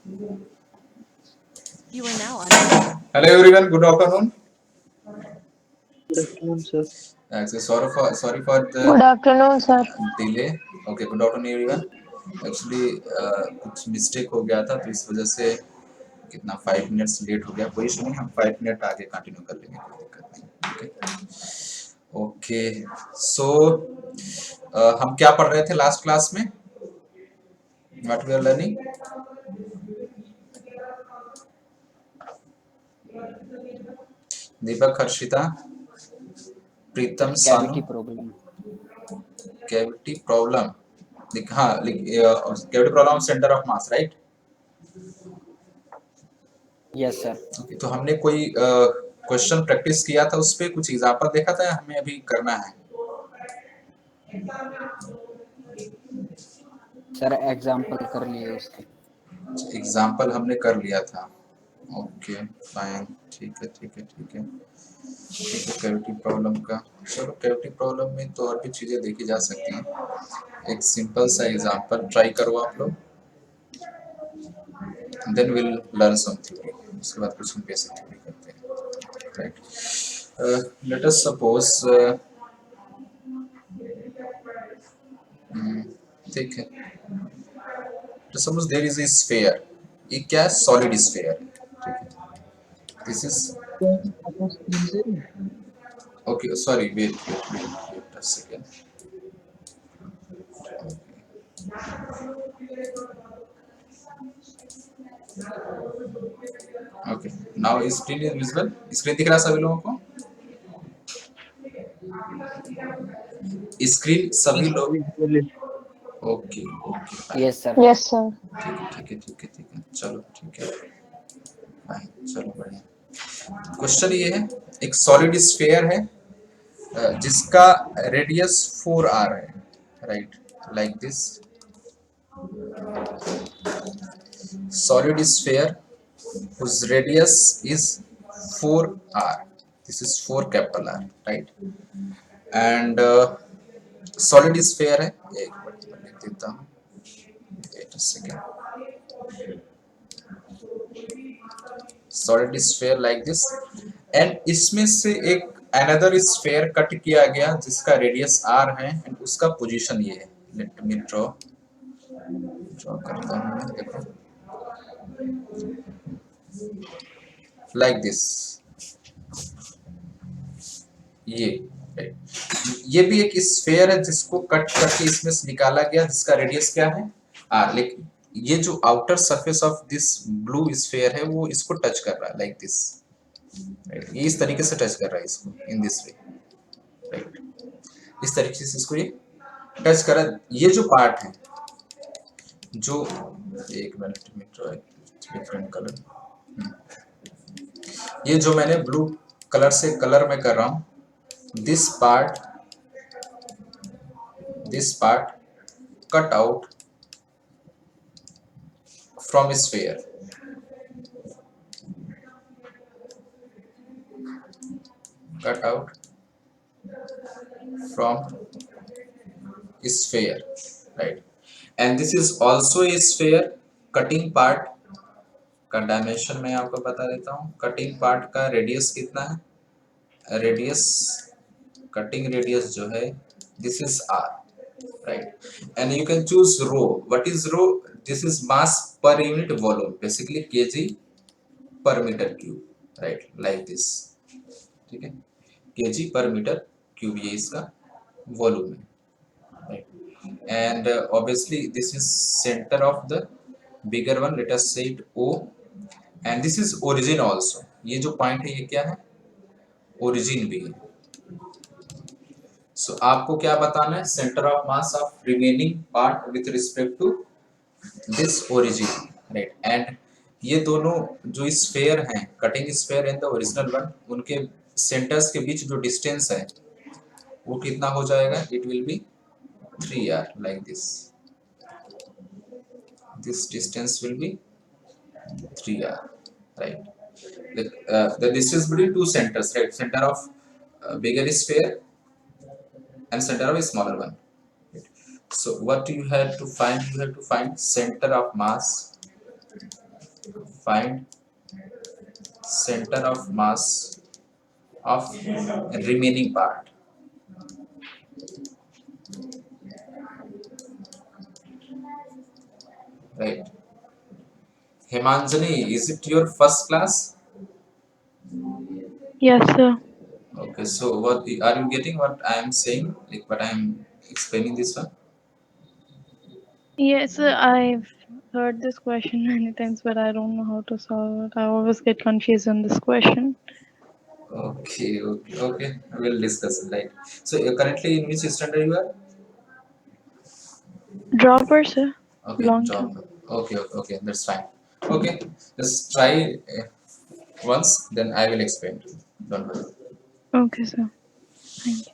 You are now on. Hello everyone, good afternoon. Good afternoon, sir. Actually, sorry for the Good afternoon, sir. delay. Okay, good afternoon everyone. Actually कुछ mistake हो गया था तो इस वजह से कितना 5 मिनट्स लेट हो गया। कोई इशू नहीं, हम 5 मिनट आगे कंटिन्यू कर लेंगे, कोई दिक्कत नहीं। ओके सो हम क्या पढ़ रहे थे लास्ट क्लास में? What we are learning? Deepak, Harshita, Pritam, Sanu. Cavity problem. Cavity problem, हाँ, cavity problem centre of mass, right? Yes, sir. Okay, तो हमने कोई क्वेश्चन प्रैक्टिस किया था, उस पे कुछ एग्जांपल देखा था, हमें अभी करना है। सर एग्जाम्पल कर लिए उसके। एग्जांपल हमने कर लिया था। ओके फाइन, ठीक है ठीक है ठीक है ठीक है। कैविटी प्रॉब्लम का, चलो कैविटी प्रॉब्लम में तो और भी चीजें देखी जा सकती हैं। एक सिंपल सा एग्जांपल ट्राई करो आप लोग, then will learn some theory. उसके बाद कुछ हम बेसिक थ्योरी करते हैं, राइट? लेट अस सपोज, ठीक है, तो suppose there is a sphere. ये क्या है? Solid sphere. This is, okay sorry, wait a second. Okay, now screen is visible. Screen दिख रहा है सभी लोगों को? स्क्रीन सभी लोग? Okay okay fine, Yes, sir. Yes, sir. ठीक है ठीक है ठीक है, चलो ठीक है फाइन, चलो बढ़िया। क्वेश्चन ये है, एक सॉलिड स्फीयर है जिसका रेडियस 4r है, right? Like this solid sphere whose radius is 4r. This is 4 capital R, right? And solid sphere है, एक मिनट में लिख देता हूँ, wait a second. Solid sphere like this, and इसमें से एक another sphere कट किया गया जिसका रेडियस r है and उसका पोजीशन ये है। Let me draw करता हूँ, देखो like this, ये ये भी एक स्फीयर है जिसको कट करके इसमें से निकाला गया, जिसका रेडियस क्या है? r। लेकिन ये जो outer surface of this blue sphere है वो इसको टच कर रहा है, लाइक दिस, ये इस तरीके से टच कर रहा है इसको, इन दिस वे, राइट? इस तरीके से इसको ये टच कर रहा है। ये जो पार्ट है, जो, एक मिनट में डिफरेंट कलर, ये जो मैंने ब्लू कलर से कलर में कर रहा हूं, this part cut out from sphere, cut out from sphere, right? And this is also a sphere. Cutting part का डायमेंशन मैं आपको बता देता हूँ। कटिंग पार्ट का रेडियस कितना है? रेडियस, कटिंग रेडियस जो है, this is r, right? And you can choose rho. What is rho? This is mass per unit volume, basically kg per meter cube, right? Like this, ठीक है, kg per meter cube ये इसका volume है, right? And obviously this is center of the bigger one, let us say it O, and this is origin also। ये जो point है ये क्या है? ओरिजिन भी है। सो आपको क्या बताना है? Centre of mass of remaining part with respect to this origin, right? And ये दोनों जो स्फीयर हैं, cutting sphere and the original one, उनके सेंटर्स के बीच जो डिस्टेंस है वो कितना हो जाएगा? It will be 3r, like this distance will be 3r, right? The distance between two centers, right? Center of bigger sphere and center of a smaller one. So what you have to find? You have to find center of mass find center of mass of remaining part. Right. Himanjani, is it your first class? Yes, sir. Okay, so what are you getting what I am saying? Like what I am explaining this one? Yes, sir. I've heard this question many times, but I don't know how to solve it. I always get confused on this question. Okay. We'll discuss it, right? So you're currently in which standard you are? Dropper, sir. Okay, Long job. term. Okay, that's fine. Okay, just try once, then I will explain to you. Don't worry. Okay, sir. Thank you.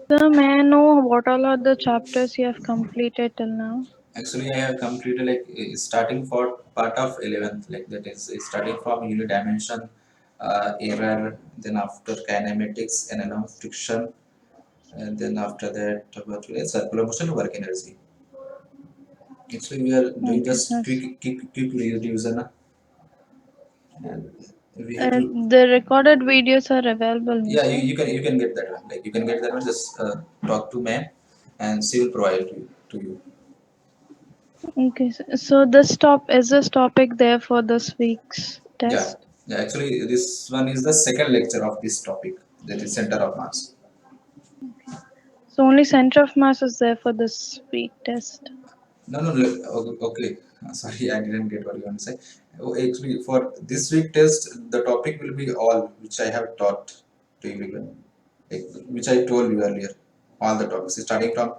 Sir, may I know what all are the chapters you have completed till now? Actually, I have completed like starting for part of 11th, like that is starting from unit dimension, error, then after kinematics, and then friction, and then after that, what circular motion, work energy. Actually, we are doing Okay, just sir. quick revision, and we have Uh, to. the recorded videos are available, no, Yeah, sir? you can get that one. Like you can get that one. Just talk to ma'am, and she will provide to you. Okay, sir. So this topic there for this week's Yeah, test? yeah. Actually, this one is the second lecture of this topic. That is center of mass. So only center of mass is there for this week test. No. Okay. Sorry, I didn't get what you want to say. Oh, actually, for this week test, the topic will be all which I have taught to you, like, which I told you earlier. All the topics, starting from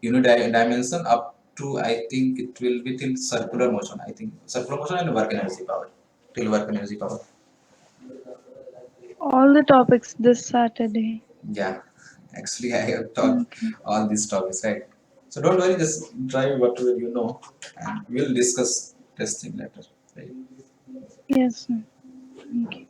unit dimension up to I think it will be till circular motion. I think circular motion and work energy power till work energy power. All the topics this Saturday. Yeah, actually, I have taught Okay. all these topics, right? So don't worry, just try whatever you know, and we'll discuss testing later, right? Yes, sir. Thank you.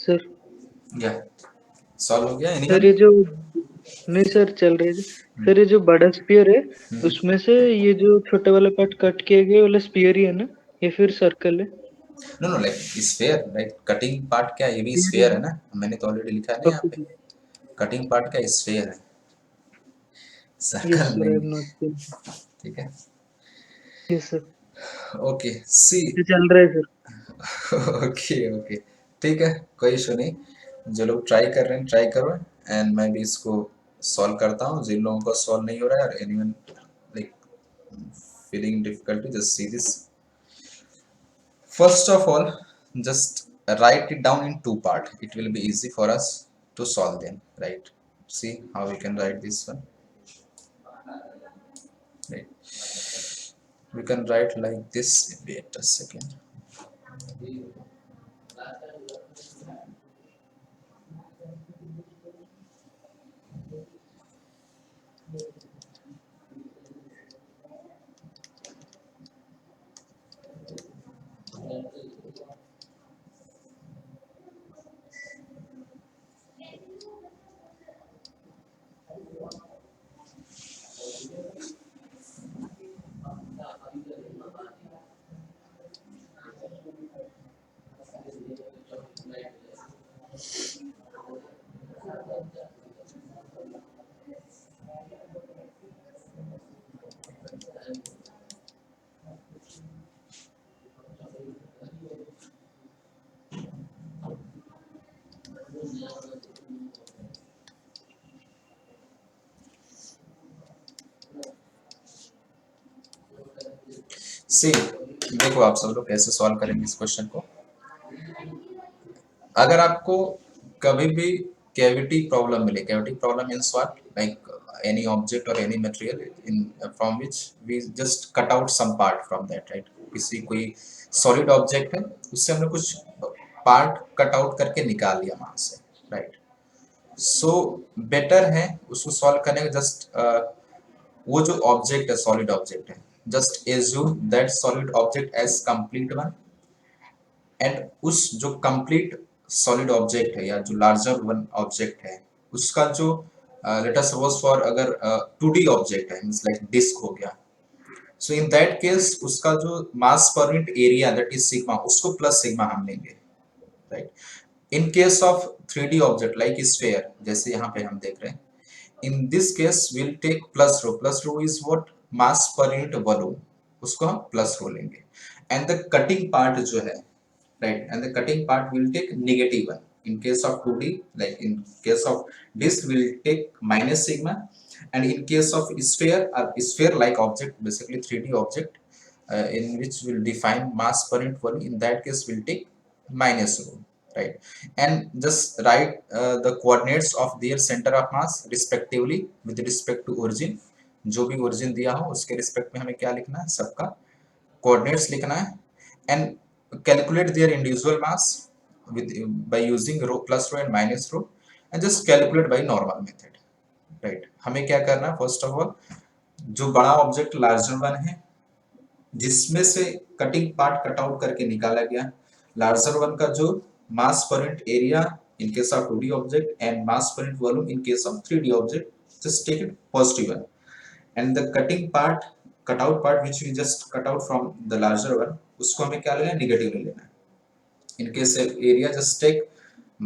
Sir Yeah, solve हो गया sir anyone? ये जो नहीं sir चल रही है sir ये जो बड़ा स्पीयर है हम्म। उसमें से ये जो छोटा वाला पार्ट कट किया गया वाला स्पीयर ही है ना या फिर सर्कल है No, like sphere, like cutting part क्या ये भी स्पीयर ही sphere है है ना ना, मैंने तो ऑलरेडी लिखा है ना यहाँ ओके पे, सर कटिंग पार्ट का sphere है, यस सर्कल सर आई नहीं एम है, नोट ठीक है? यस सर ओके सी ये चल रहा है सर ओके ठीक है, कोई इशू नहीं, जो लोग ट्राई कर रहे हैं ट्राई करो, एंड मैं भी इसको सॉल्व करता हूँ, जिन लोगों को सॉल्व नहीं हो रहा है और anyone like feeling difficulty, just see this. First of all, just write it down in two part. It will be easy for us to solve them, right? See how we can write this one, right? We can write like this. Wait a second. सी देखो आप सब लोग कैसे solve करेंगे इस question को। अगर आपको कभी भी कैविटी प्रॉब्लम मिले, cavity problem means what, like any object or any material in from which we just cut out some part from that, right? किसी कोई solid object है, उससे हमने कुछ पार्ट कट आउट करके निकाल लिया वहां से, राइट? सो बेटर है उसको सॉल्व करने का जस्ट वो जो ऑब्जेक्ट है, सॉलिड ऑब्जेक्ट है, just assume that solid object as complete one, and उस जो कंप्लीट सॉलिड ऑब्जेक्ट है या जो लार्जर वन ऑब्जेक्ट है उसका जो लेट अस सपोज फॉर अगर 2D ऑब्जेक्ट है, मींस लाइक डिस्क हो गया, सो इन दैट केस उसका जो mass per unit area that is sigma, उसको प्लस सिग्मा हम लेंगे, right? In case of 3D object like sphere, जैसे यहाँ पे हम देख रहे हैं, in this case will take plus rho, plus rho is what, mass per unit volume, उसको हम प्लस रो लेंगे। एंड द कटिंग पार्ट जो है, right, and the cutting part will take negative one. In case of 2D, like in case of disk, will take minus sigma, and in case of sphere or sphere like object, basically 3D object, in which will define mass per unit volume, in that case will take minus rho, right? And just write the coordinates of their center of mass respectively with respect to origin, जो भी origin दिया हो उसके respect में हमें क्या लिखना है, सबका coordinates लिखना है, and calculate their individual mass with by using rho, plus rho and minus rho, and just calculate by normal method, right? हमें क्या करना है, फर्स्ट ऑफ ऑल जो बड़ा ऑब्जेक्ट लार्जर वन है जिसमें से कटिंग पार्ट कट आउट करके निकाला गया, लार्जर वन का जो mass per unit area in case of 2D object and mass per unit volume in case of 3D object, just take it positive one, and the cutting part, cut out part which we just cut out from the larger one, उसको हमें क्या लेना है, negative लेना है। In case of area, just take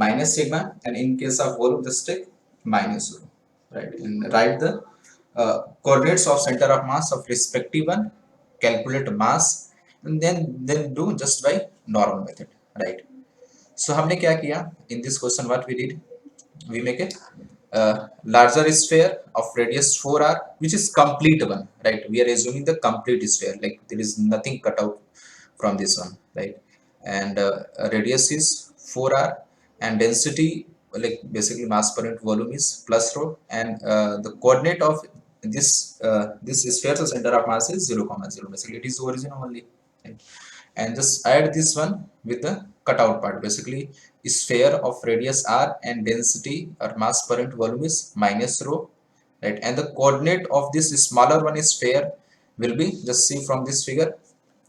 minus sigma, and in case of volume, just take minus rho, right? And write the coordinates of center of mass of respective one, calculate mass, and then do just by normal method, right? So हमने क्या किया in this question, what we did, we make a larger sphere of radius 4r, which is complete one, right? We are assuming the complete sphere, like there is nothing cut out from this one, right? And radius is 4r, and density, like basically mass per unit volume, is plus rho, and the coordinate of this sphere, so center of mass is 0, 0, basically it is origin only, right? And just add this one with the cutout part, basically sphere of radius r and density or mass per unit volume is minus rho, right? And the coordinate of this smaller one is sphere will be, just see from this figure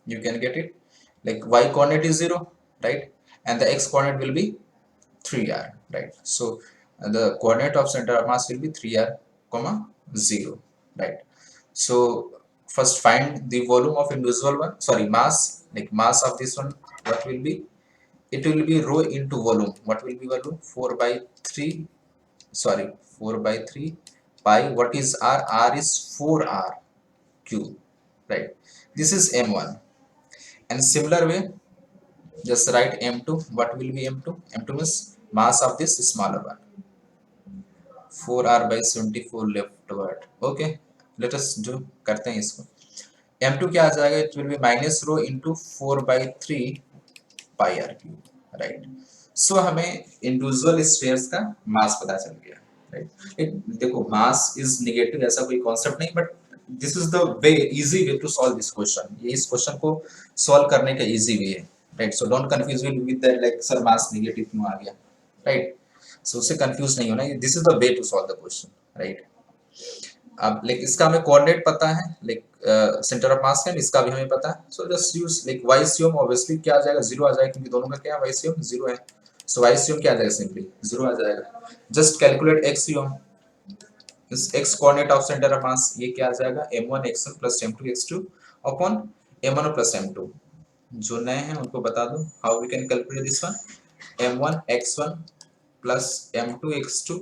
you can get it, like y coordinate is 0, right? And the x coordinate will be 3r, right? So the coordinate of center of mass will be 3r comma 0, right? So first find the volume of individual one, sorry, mass, like mass of this one, what will be, it will be rho into volume. What will be volume? 4 by 3, sorry, 4 by 3 pi, what is r, r is 4r cube, right? This is m1, and similar way just write m2. What will be m2? M2 means mass of this smaller one, 4r by 74 leftward, okay? Let us do, करते हैं इसको। m2 क्या आ जाएगा, it will be minus rho into 4 by 3 pi r cube, right? So हमें individual spheres का मास पता चल गया, राइट? देखो मास इज नेगेटिव ऐसा कोई कॉन्सेप्ट नहीं, but this is the way, easy way to solve this question. ये इस क्वेश्चन को सॉल्व करने का इजी वे है, right. So don't confuse with that like sir mass negative क्यों आ गया, राइट. सो उससे कंफ्यूज नहीं होना, this is the way to solve the question, right. अब लाइक इसका हमें कोऑर्डिनेट पता है, लाइक सेंटर ऑफ मास का, इसका भी हमें पता है. So just use like Y com, obviously क्या आ जाएगा, जीरो आ जाएगा, क्योंकि दोनों का क्या है, वाई सी ओम जीरो है. सो वाई सी ओम क्या आ जाएगा, सिंपली जीरो आ जाएगा. जस्ट कैलकुलेट एक्स सी ओम, इस x coordinate of centre of मास, ये क्या आ जाएगा, m1 x1 plus m2 x2 upon m1 plus m2. जो नए हैं उनको बता दूं how we can calculate this one, m1 x1 plus m2 x2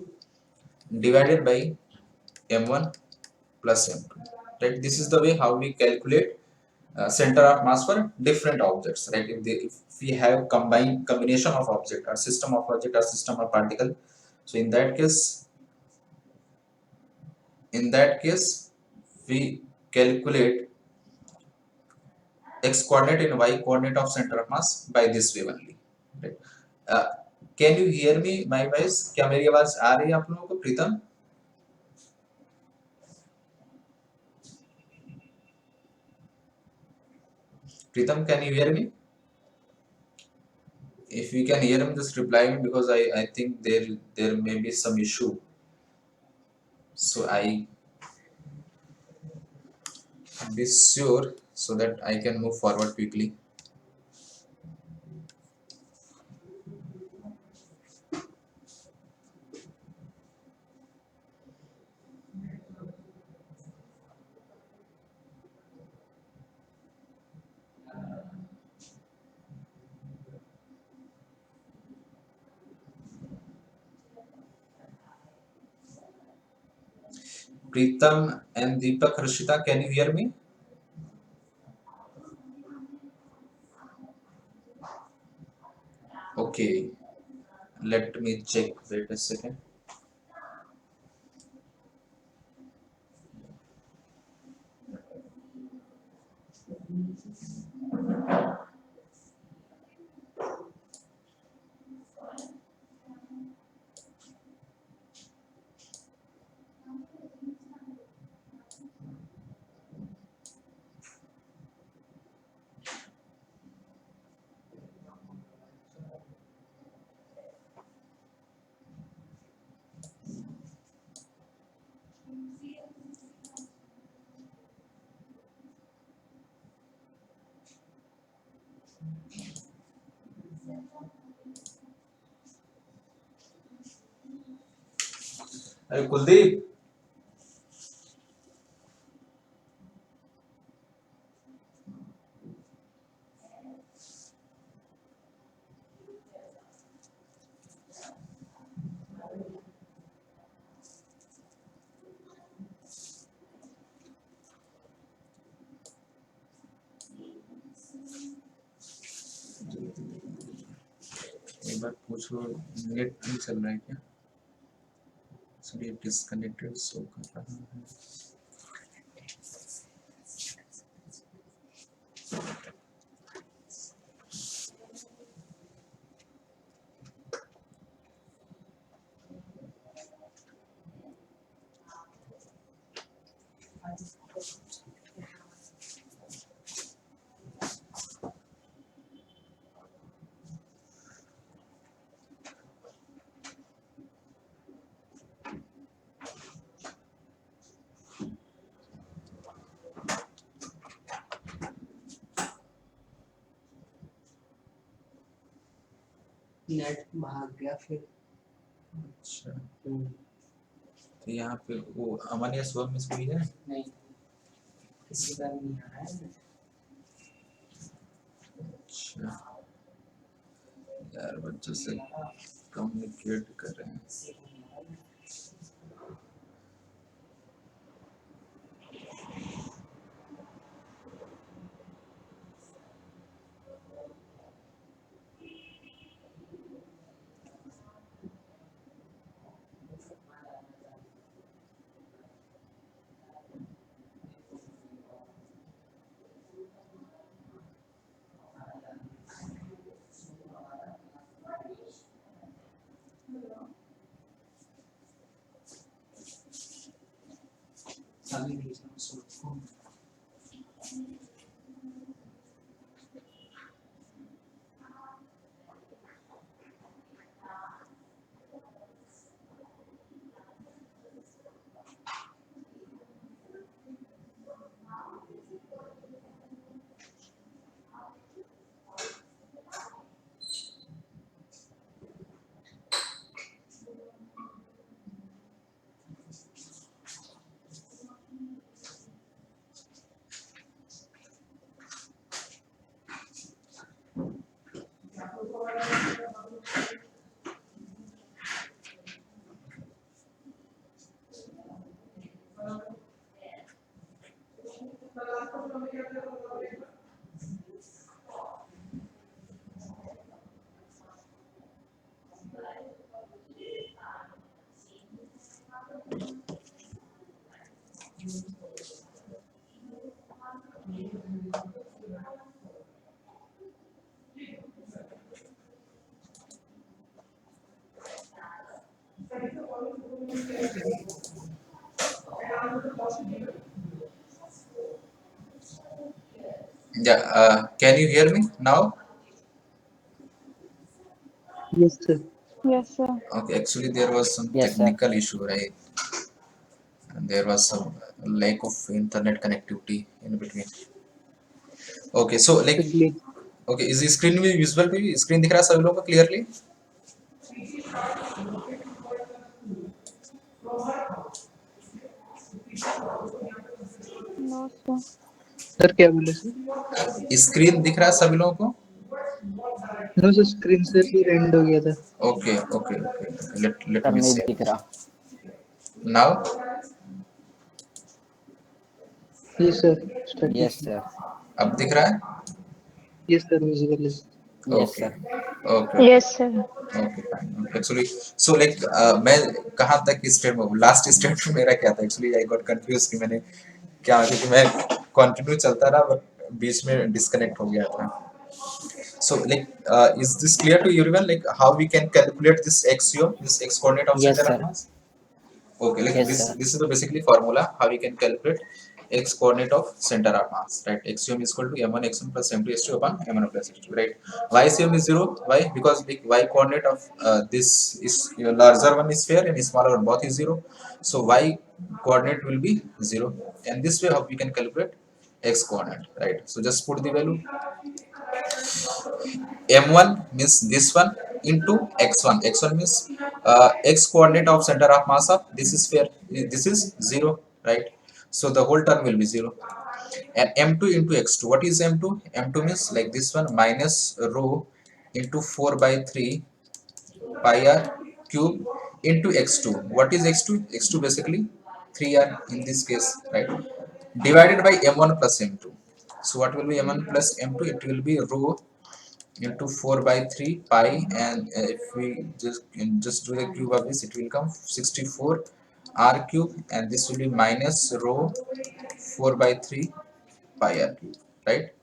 divided by m1 plus m2, right. This is the way how we calculate center of mass for different objects, right. If we have combination of object or system of object or system of particle, so in that case we calculate x coordinate and y coordinate of center of mass by this way only, right. uh, can you hear me my voice, क्या मेरी आवाज आ रही है आप लोगों को, प्रीतम? Pritam, can you hear me? If you can hear me, just reply me, because I think there may be some issue. So I be sure so that I can move forward quickly. Pritam and Deepak, Rishita, can you hear me? Okay, let me check. Wait a second. अरे कुलदीप, एक बार पूछो, net नहीं चल रहा है क्या? इसलिए disconnected show कर रहा है. नेट भाग गया फिर. अच्छा, तो यहाँ पे वो अमन या शुभम में से कोई है? नहीं, किसी का नहीं आ रहा है. अच्छा यार, बच्चों से कम्युनिकेट कर रहे हैं. अभी भेजना उसको. Yeah, can you hear me now? Yes, sir. Yes, sir. Okay, actually there was some Yes, sir. technical issue, right? And there was some lack of internet connectivity in between. Okay, so It's a like, glitch. okay, is the screen visible to you? Screen दिख रहा है सभी लोगों को clearly? No, sir. Sir क्या बोले sir? Screen दिख रहा है सभी लोगों को? नो सर, स्क्रीन से फिर एंड हो गया था। Okay, okay, okay. Let sir me नहीं see. दिख रहा। Now, yes sir, start yes कीजिए। सर। अब दिख रहा है? यस सर, विजिबल है। Yes Okay, sir. okay, Yes, sir. okay, fine. Actually, so like मैं कहाँ तक स्टेट में हूँ? लास्ट स्टेट में मेरा क्या था? Actually, I got confused कि मैंने क्या, क्योंकि मैं कंटिन्यू चलता रहा बट बीच में डिस्कनेक्ट हो गया था. So like, is this clear to everyone? Like how we can calculate this axiom, this x coordinate of yes center of sir. mass? Okay, like yes this sir. this is the basically formula how we can calculate x coordinate of center of mass, right? Axiom is equal to m1 x1 plus m2 s2 upon m1 plus s2, right? Y axiom is 0. Why? Because like y coordinate of this is larger one is sphere and smaller one both is 0. So y coordinate will be 0, and this way how we can calculate x coordinate, right? So just put the value m1 means this one into x1. X1 means x coordinate of center of mass of this is sphere, this is 0, right? So the whole term will be 0. And m2 into x2, what is m2? M2 means like this one minus rho into 4 by 3 pi r cube into x2. What is x2? X2 basically 3r in this case, right? Divided by m1 plus m2. So what will be m1 plus m2? It will be rho into 4 by 3 pi, and if we just do the cube of this, it will come 64 r cube, and this will be minus rho 4 by 3 pi r cube, right?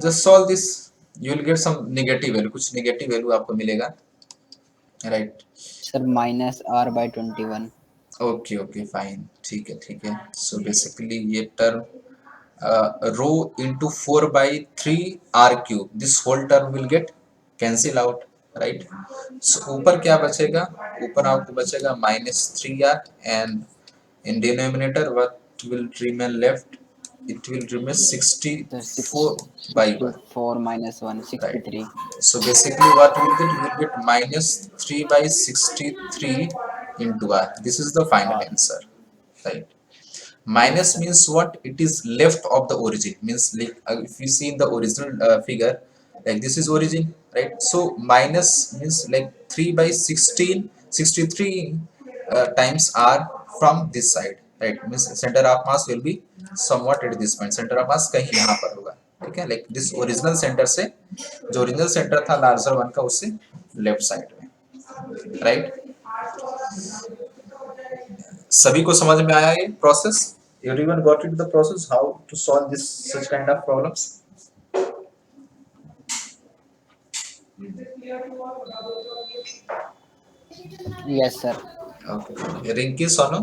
Just solve this, you will get some negative value, कुछ negative value आपको मिलेगा, right? Sir -r/21। Okay okay fine, ठीक है. So basically ये term rho into 4/3 r cube, this whole term will get cancel out, right? So ऊपर क्या बचेगा? ऊपर आपको बचेगा -3r, and in denominator what will remain left? It will remain sir 64 by 1, 64 - 1 right? 63। So basically what we will get? We will get -3/63 into r. This is the final और answer, right? Yes Minus sir. means what? It is left of the origin, means like if you see in the original figure, like this is origin, right? So minus means like 3 by 16 63 times r from this side, right? Means center of mass will be somewhat at this point, center of mass कहीं यहाँ पर होगा, ठीक है? Like this original center से, जो original center था larger one का, उससे left side में, right? सभी को समझ में आया ये process? Everyone got into the process how to solve this such kind of problems? Yes sir. Okay. Rinki, Sonu?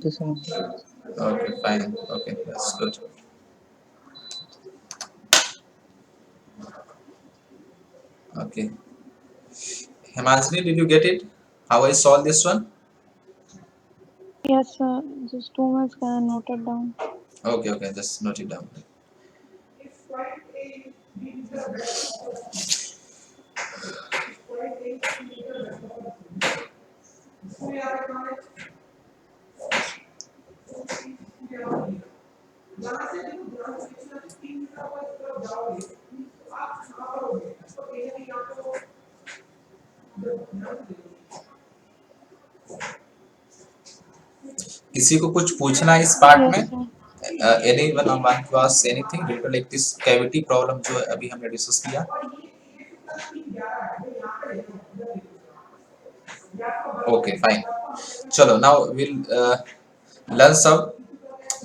तो समझ Okay, fine. Okay, that's good. Okay. Himanshini, did you get it? How I solve this one? Yes, sir. Just 2 minutes. Can I note it down? Okay, okay, just note it down. किसी को कुछ पूछना है इस part Yes, में? sir. Anyone want to ask anything related like this cavity problem जो अभी हमने डिस्कस किया? Okay, fine. चलो, now we'll learn some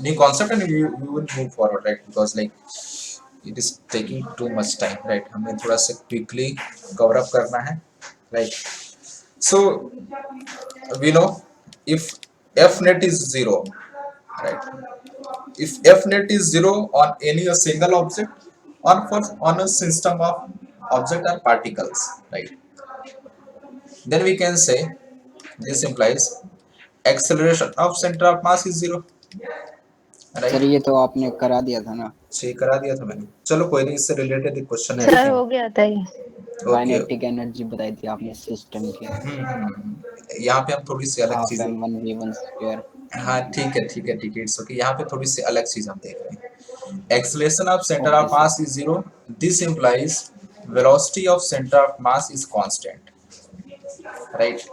new concept and we will move forward, right? Because like it is taking too much time, right? हमें थोड़ा सा quickly cover up करना है, right? So we know if f net is 0, right? if f net is 0 on any a single object or for on a system of object or particles, right? Then we can say this implies acceleration of center of mass is 0, sir right? ये तो आपने करा दिया था ना, check करा दिया था मैंने, चलो कोई नहीं, इससे रिलेटेड एक क्वेश्चन है सर देखिए। हो गया था ये। ओके, काइनेटिक एनर्जी बताई थी आपने सिस्टम की, यहाँ पे हम थोड़ी सी अलग हाफ चीजें, m1v1 स्क्वायर। हाँ ठीक है ठीक है ठीक है, इट्स ओके, यहाँ पे थोड़ी सी अलग चीज हम देख रहे हैं। Acceleration of centre okay of sir. Mass is 0, this implies velocity of center of mass is constant, right?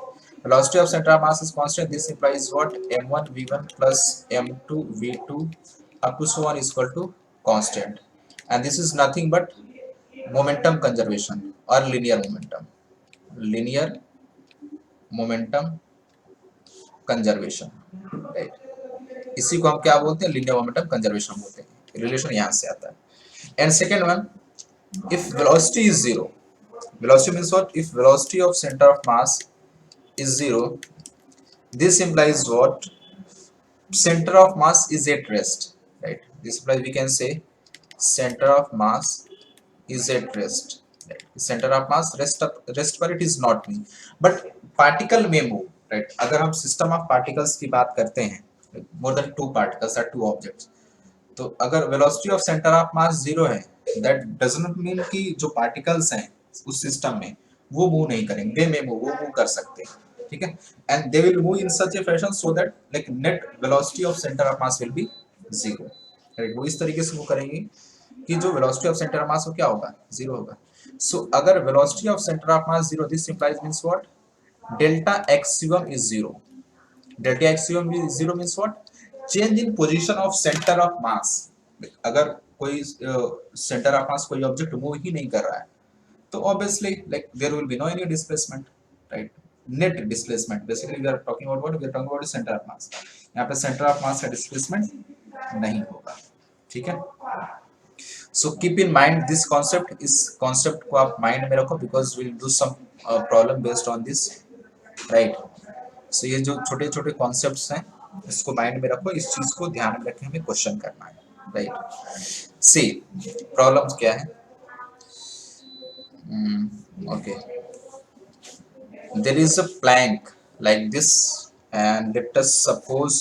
Velocity of center of mass is constant, this implies what? m1 v1 plus m2 v2 up to so on is equal to constant, and this is nothing but momentum conservation or linear momentum conservation, right? इसी को हम क्या बोलते हैं? Linear momentum conservation बोलते हैं, relation यहाँ से आता है। And second one, if velocity is 0, velocity means what? If velocity of center of mass is 0, this implies what? Center of mass is at rest, right? This implies we can say center of mass is at rest, right? Center of mass rest पर it is not me, but particle may move, right? अगर हम system of particles की बात करते हैं, more than two particles or two objects, तो अगर velocity of centre of मास 0 है, दैट डज नॉट मीन कि जो पार्टिकल्स हैं उस सिस्टम में वो मूव नहीं करेंगे, दे मे मूव, वो मूव कर सकते हैं, ठीक है? And they will move in such A fashion so that like net velocity of centre of mass will be 0, right? वो इस तरीके से मूव करेंगे कि जो वेलोसिटी ऑफ सेंटर ऑफ मास हो क्या होगा? 0 होगा। सो अगर velocity of centre of mass 0, this implies means what? Delta axiom is 0, delta axiom is 0 means what? Change in position of centre of मास। अगर कोई सेंटर ऑफ मास कोई ऑब्जेक्ट मूव ही नहीं कर रहा है तो obviously like there will be no any displacement, right? Net displacement, basically we are talking about what? We are talking about center of mass. यहाँ पे सेंटर ऑफ मास का डिस्प्लेसमेंट नहीं होगा, ठीक है? So keep in mind this concept, इस concept को आप माइंड में रखो because we will do some problem based on this, right? So ये जो छोटे छोटे कॉन्सेप्ट्स हैं इसको माइंड में रखो, इस चीज को ध्यान में रखे हमें क्वेश्चन करना है, राइट? सी प्रॉब्लम्स क्या है? Okay, there is a plank like this and let us suppose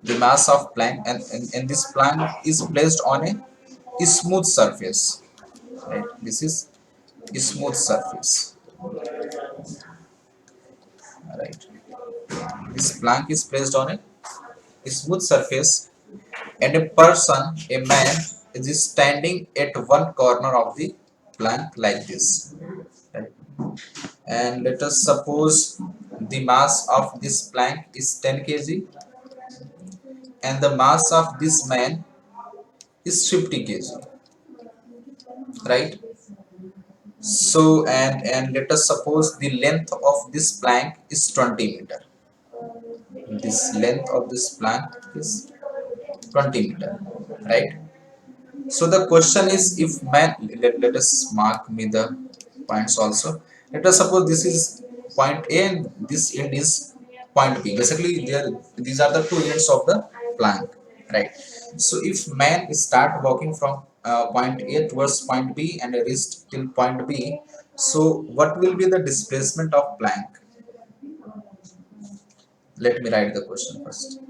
the mass of plank and this plank is placed on a smooth surface, right? This is a smooth surface, right? This plank is placed on a smooth surface and a person, a man, is standing at one corner of the plank like this, right? And let us suppose the mass of this plank is 10 kg and the mass of this man is 50 kg, right? So and let us suppose the length of this plank is 20 meter. This length of this plank is 20 meter, right? So the question is, if man, let us mark me the points also. Let us suppose this is point A and this end is point B. Basically these are the two ends of the plank, right? So if man start walking from point A towards point B and reach till point B, so what will be the displacement of plank? Let me write the question first,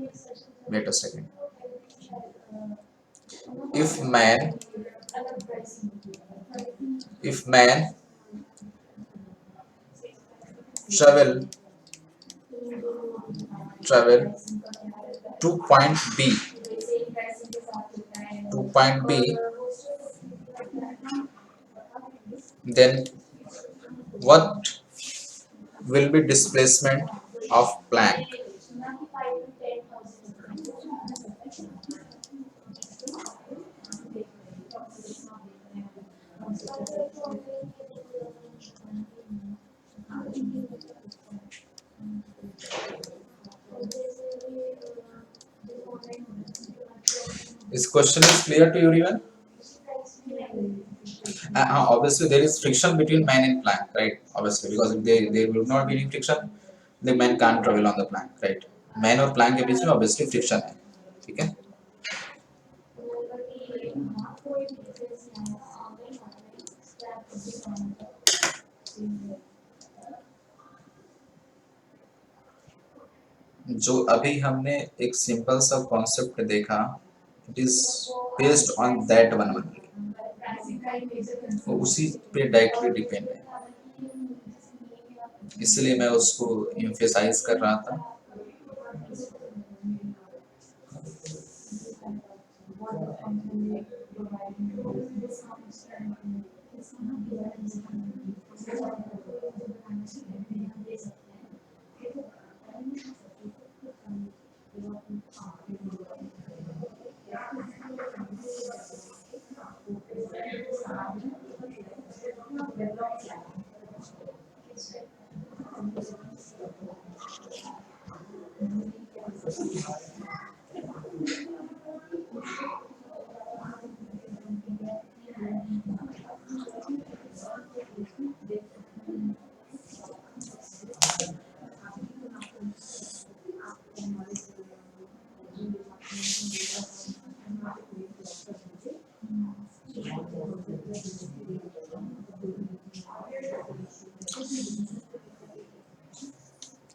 wait a second. If man travel to point B, then what will be displacement of plank? This question is clear to everyone? Obviously there is friction between man and plank, right? Obviously, because if there will not be any friction, the man can't travel on the plank, right? Man और plank के बीच में obviously friction है, ठीक है? जो अभी हमने एक सिंपल सा कॉन्सेप्ट देखा, it is based on that one only, वो उसी पे डायरेक्टली डिपेंड है, इसलिए मैं उसको एम्फेसाइज कर रहा था।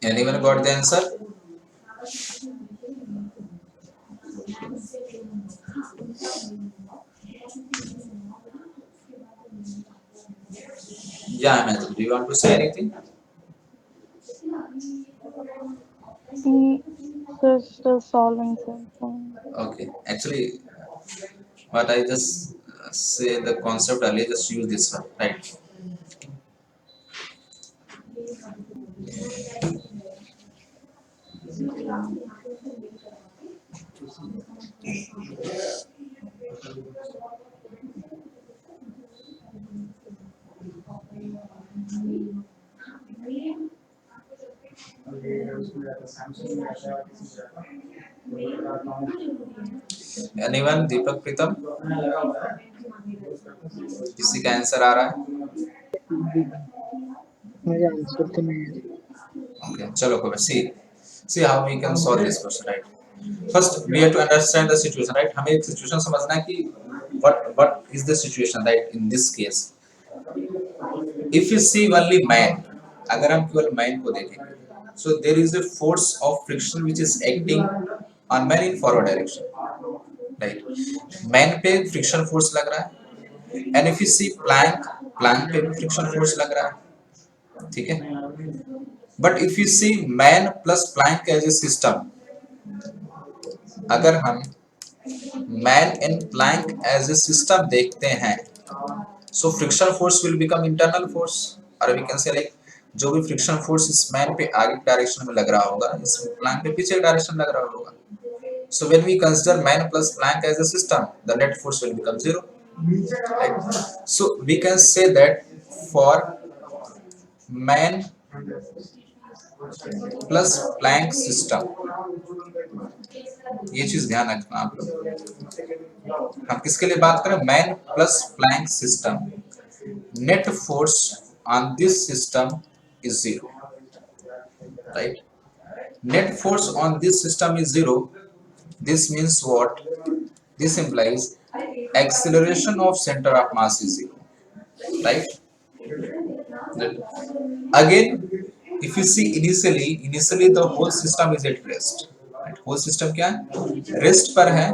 Anyone got the answer? Yeah, Matthew, do you want to say anything? Just still solving something. Okay, actually, what I just say the concept earlier, just use this one, right? Anyone? दीपक, प्रीतम, किसी का answer आ रहा है? मुझे answer तो नहीं है। Okay, चलो कोई see how we can solve this question, right? First we have to understand the situation, right? हमें एक situation समझना है कि what is the situation, right? In this case, if you see only man, अगर हम केवल man को देखेंगे, so there is a force of friction which is acting on man in forward direction, right? Man पे friction force लग रहा है, and if you see plank पे भी friction force लग रहा है, ठीक है? But if you see man plus plank as a system, अगर हम man and plank as a system देखते हैं, so friction force will become internal force, or we can say like जो भी friction force इस man पे आगे direction में लग रहा होगा, इस plank पे पीछे डायरेक्शन लग रहा होगा. So when we consider man plus plank as a system, the net force will become 0. Right? So we can say that for man plus plank system, ये चीज ध्यान रखना आप लोग. हम किसके लिए बात करें? Man plus plank system. Net force on this system is 0, right? Net force on this system is 0. This means what? This implies acceleration of center of mass is 0, right? Again, if you see initially the whole system is at rest. Whole system क्या है? Rest पर है.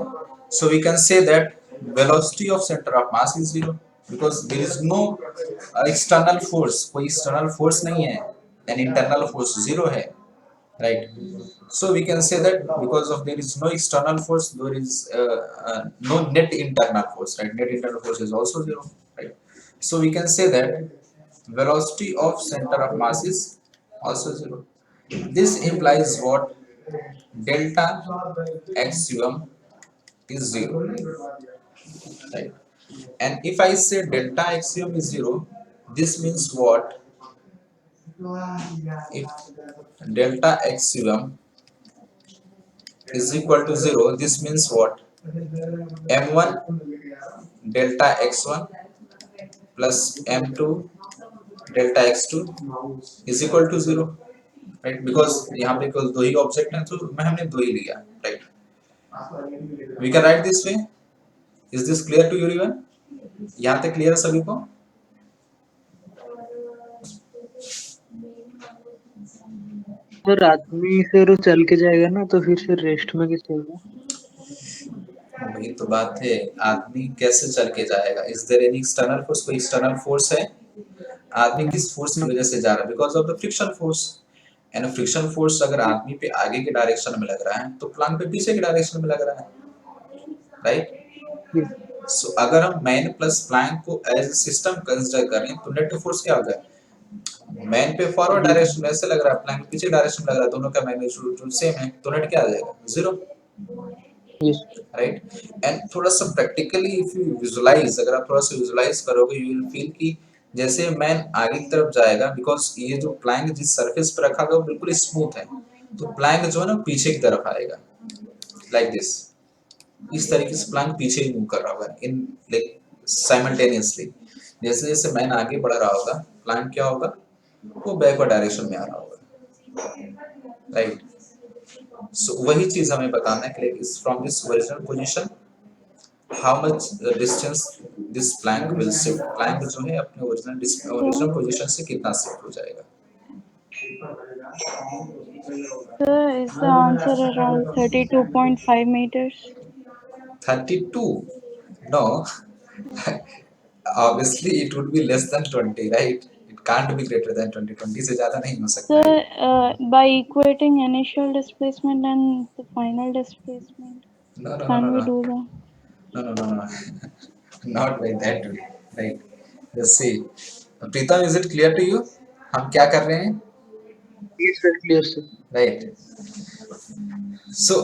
So we can say that velocity of center of mass is 0 because there is no external force. कोई external force नहीं है. An internal force 0 है, right? So we can say that because of there is no external force, there is no net internal force, right? Net internal force is also 0, right? So we can say that velocity of center of mass is also 0. This implies what? Delta axiom is 0, right? And if I say delta axiom is 0, this means what? If delta axiom is equal to 0, this means what? m1 delta x1 plus m2 delta x2 is equal to 0, right? Because यहाँ पे केवल दो ही object हैं, तो मैं हमने दो ही लिया, right? We can write this way. Is this clear to you everyone? यहाँ तक क्लियर है सभी को? सर आदमी फिर वो चल के जाएगा ना, तो फिर रेस्ट में कैसे होगा? वही तो बात है, आदमी कैसे चल के जाएगा? Is there any external force? कोई एक्सटर्नल फोर्स है? आदमी किस फोर्स की वजह से जा रहा है? Because of the friction force. And friction force अगर आदमी पे आगे के डायरेक्शन में लग रहा है तो प्लांक पे पीछे के डायरेक्शन में लग रहा है, राइट? सो अगर हम मैन प्लस प्लैंक को एज सिस्टम कंसीडर करें तो नेट फोर्स क्या होगा? मैन पे फॉरवर्ड डायरेक्शन में ऐसे लग रहा है, प्लैंक पीछे डायरेक्शन में लग रहा है, दोनों का मैग्नीट्यूड सेम है, तो नेट क्या आ जाएगा? 0, राइट? एंड थोड़ा सा प्रैक्टिकली इफ यू विजुअलाइज, अगर आप थोड़ा सा विजुअलाइज करोगे यू विल फील कि जैसे मैन आगे की तरफ जाएगा, बिकॉज ये जो प्लैंक जिस सरफेस पर रखा गया वो बिल्कुल स्मूथ है, तो प्लैंक जो है ना पीछे की तरफ आएगा, लाइक दिस। इस तरीके से प्लैंक पीछे ही मूव कर रहा होगा इन लाइक साइमल्टेनियसली। जैसे जैसे मैन आगे बढ़ रहा होगा, प्लैंक क्या होगा? वो बैकवर्ड डायरेक्शन में आ रहा होगा, राइट? सो वही चीज हमें बताना है कि इस from this original position how much distance this plank will shift. Plank जो है अपने ओरिजिनल पोजीशन से कितना शिफ्ट हो जाएगा? Sir, is the answer around 32.5 meters? 32? No. Obviously it would be less than 20, right? It can't be greater than 20. 20 से ज्यादा नहीं हो सकता Sir, है। by equating initial displacement and the final displacement, No, no, no, can no, we no. do that? No, no, no, no. Not by that way, right? Let's see. Pritam, is it clear to you? हम क्या कर रहे हैं? Yes, sir, clear, sir. Right. So,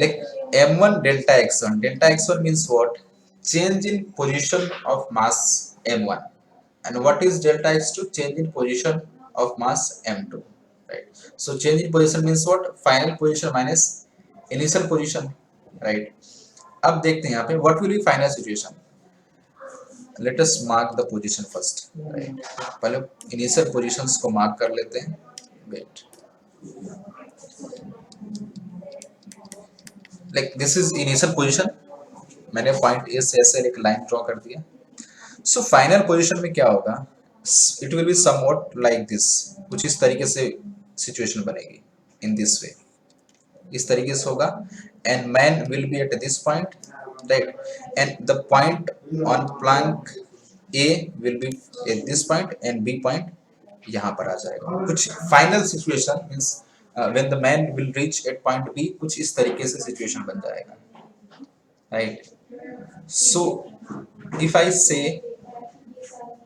like m1 delta x1. Delta x1 means what? Change in position of mass m1. And what is delta x2? Change in position of mass m2. Right. So, change in position means what? Final position minus initial position. Right. अब देखते हैं यहाँ पे what will be final situation. Let us mark the position first. Right. पहले initial positions को mark कर लेते हैं. Wait. Like this is initial position. मैंने पॉइंट ए से ऐसे एक लाइन ड्रॉ कर दिया। सो फाइनल पोजीशन में क्या होगा? It will be somewhat like this, कुछ इस तरीके से सिचुएशन बनेगी, इन दिस वे, इस तरीके से होगा। And man will be at this point, right? And the point on plank A will be at this point and B point यहाँ पर आ जाएगा। कुछ final situation means when the man will reach at point B, कुछ इस तरीके से situation बन जाएगा, right? So if I say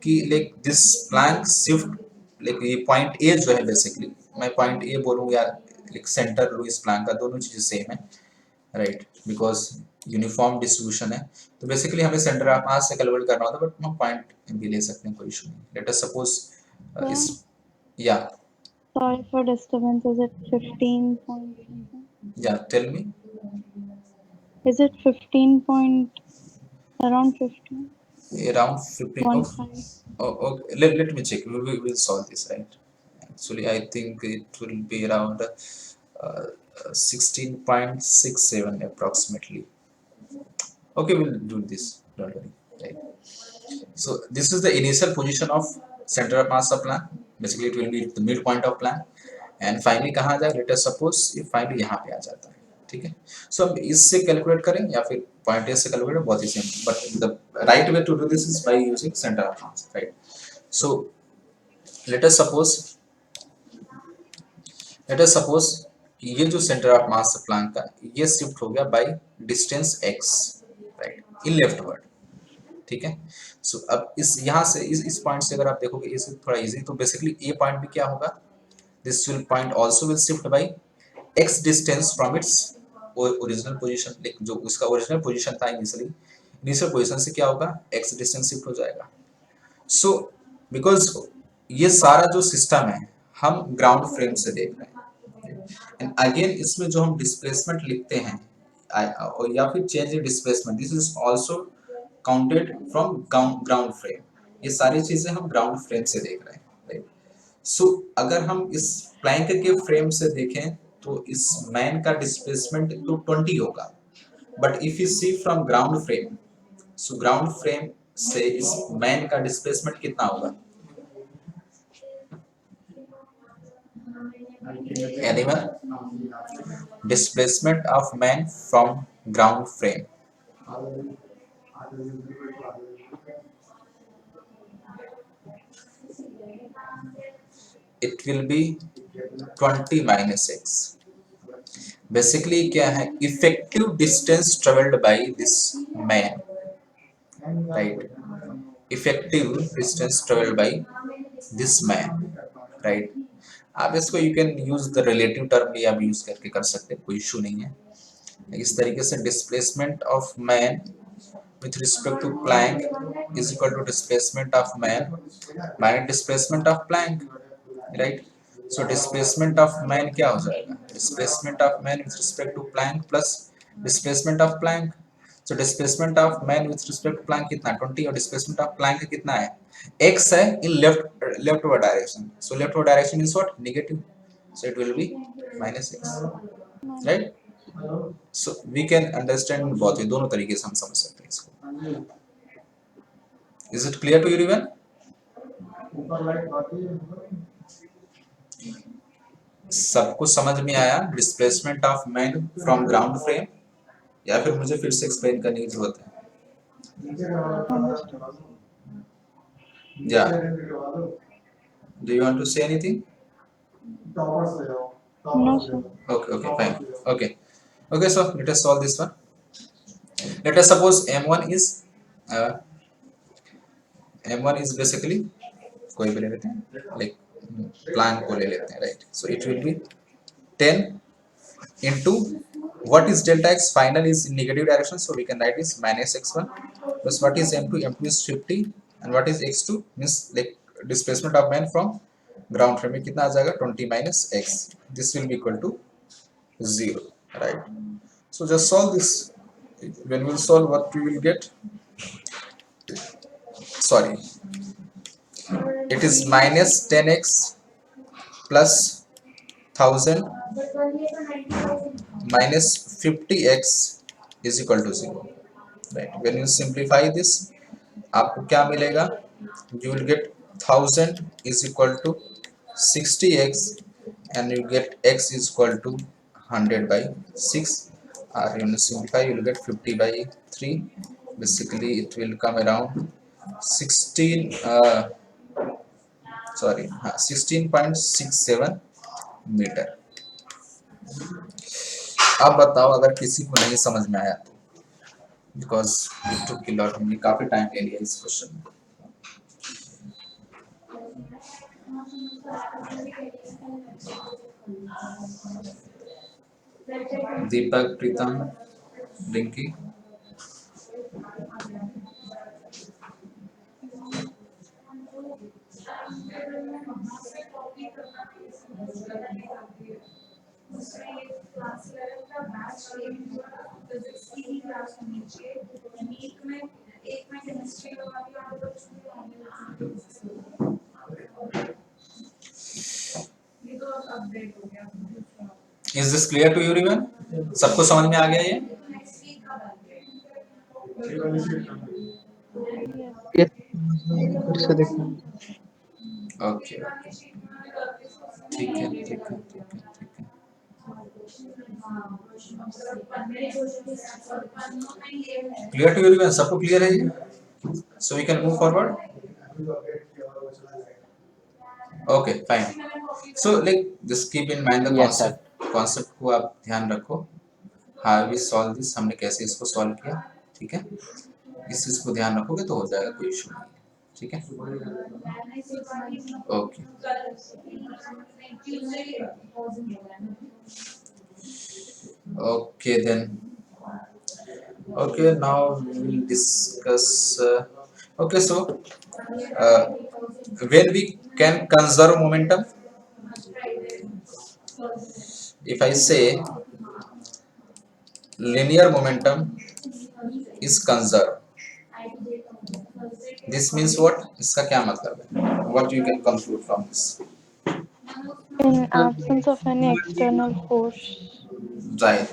कि like this plank shift, like ये point A जो है basically, मैं point A बोलूँ या like center लूँ इस plank का, दोनों चीजें सेम है, right? Because यूनिफॉर्म डिस्ट्रीब्यूशन है, तो बेसिकली हमें सेंटर ऑफ मास से कैलकुलेट करना होता है, बट हम पॉइंट भी ले सकते हैं, कोई इशू नहीं। लेट अस सपोज इस या Sorry for disturbance. Is it 15 point something? या tell me, Is it 15 point around 15? around 15. 1.5. Okay, let me check. We will solve this, right? Actually, I think it will be around 16.67 approximately. Okay, we'll do this. Don't worry. Right. So this is the initial position of center of mass of plan. Basically, it will be the midpoint of plan. And finally कहाँ जाए? Let us suppose ये finally यहाँ पे आ जाता है, ठीक है? So हम इससे कैलकुलेट करें या फिर पॉइंट ए से कैलकुलेट, बहुत ही simple, but the right way to do this is by using centre of mass, right? So let us suppose कि ये जो सेंटर ऑफ मास प्लैंक का ये शिफ्ट हो गया by distance x, right, in left word, ठीक है? सो अब इस यहाँ से इस पॉइंट से अगर आप देखोगे इसे थोड़ा इजी, तो बेसिकली ए पॉइंट भी क्या होगा? This will point also will shift by x distance from its original position, like जो उसका ओरिजिनल पोजीशन था इनिशियल पोजीशन से क्या होगा? x डिस्टेंस शिफ्ट हो जाएगा। सो बिकॉज ये सारा जो सिस्टम है हम ग्राउंड फ्रेम से देख रहे हैं, एंड अगेन इसमें जो हम डिस्प्लेसमेंट लिखते हैं या फिर change in displacement, this is also counted from ground frame. ये सारी चीजें हम ग्राउंड फ्रेम से देख रहे हैं, राइट? सो अगर हम इस प्लैंक के फ्रेम से देखें तो इस मैन का डिस्प्लेसमेंट तो 20 होगा, but if you see from ground frame, so ground frame से इस मैन का डिस्प्लेसमेंट कितना होगा? एनिमल displacement of man from ground frame. It will be 20 minus x. Basically क्या है? Effective distance traveled by this man, right? Effective distance traveled by this man, right? आप इसको you can use the relative term भी आप use करके कर सकते हैं, कोई इशू नहीं है। इस तरीके से displacement of man with respect to Planck is equal to displacement of man minus displacement of Planck, right? So displacement of man क्या हो जाएगा? Displacement of man with respect to Planck plus displacement of Planck. So displacement of man with respect to Planck कितना 20 और displacement of Planck कितना है? X है in leftward direction. So leftward direction is what? Negative. So it will be minus x, right? So we can understand both way, दोनों तरीके से हम समझ सकते हैं इसको. Is it clear to you everyone? सबको समझ में आया displacement of man from ground frame, या फिर मुझे फिर से एक्सप्लेन करने की जरूरत है? या do you want to say anything? No, sir. Okay, fine. Okay, so let us solve this one. Let us suppose uh, m1 is basically कोई भी ले लेते हैं, like Planck को ले लेते हैं, right? So it will be 10 into what is delta x? Final is in negative direction, so we can write is minus x1 plus what is m2? M2 is 50 and what is x2? Means like displacement of man from ground frame में कितना आ जाएगा? 20 minus x. This will be equal to 0, right? So just solve this. When we will solve, what we will get? Sorry, it is minus 10x plus 1000 minus 50x is equal to 0, right? When you simplify this, आपको क्या मिलेगा? You will get 1000 is equal to 60x and you get x is equal to 100 by 6, or you will simplify, you will get 50 by 3. Basically it will come around 16.67 metre. अब बताओ अगर किसी को नहीं समझ में आया तो, because it took a lot, हमने काफी टाइम ले लिया इस क्वेश्चन में. Deepak, Pritam, Rinki, is this clear to everyone? सबको समझ में आ गया ये? Yes, फिर से देखना. ओके, ठीक है, ठीक है, ठीक है, ठीक है. Clear to everyone? सबको क्लियर है ये? So we can move forward. Okay, fine. So like just keep in mind the Yes, sir. Concept को आप ध्यान रखो. हाउ वी सॉल्व दिस, हमने कैसे इसको सॉल्व किया, ठीक है? इस चीज को ध्यान रखोगे तो हो जाएगा, कोई इशू नहीं, ठीक है? Okay, okay then. Okay, now we will discuss. Okay, so when we can conserve momentum, if I say linear momentum is conserved, this means what? इसका क्या मतलब है? What you can conclude from this? In absence of any external force. Right.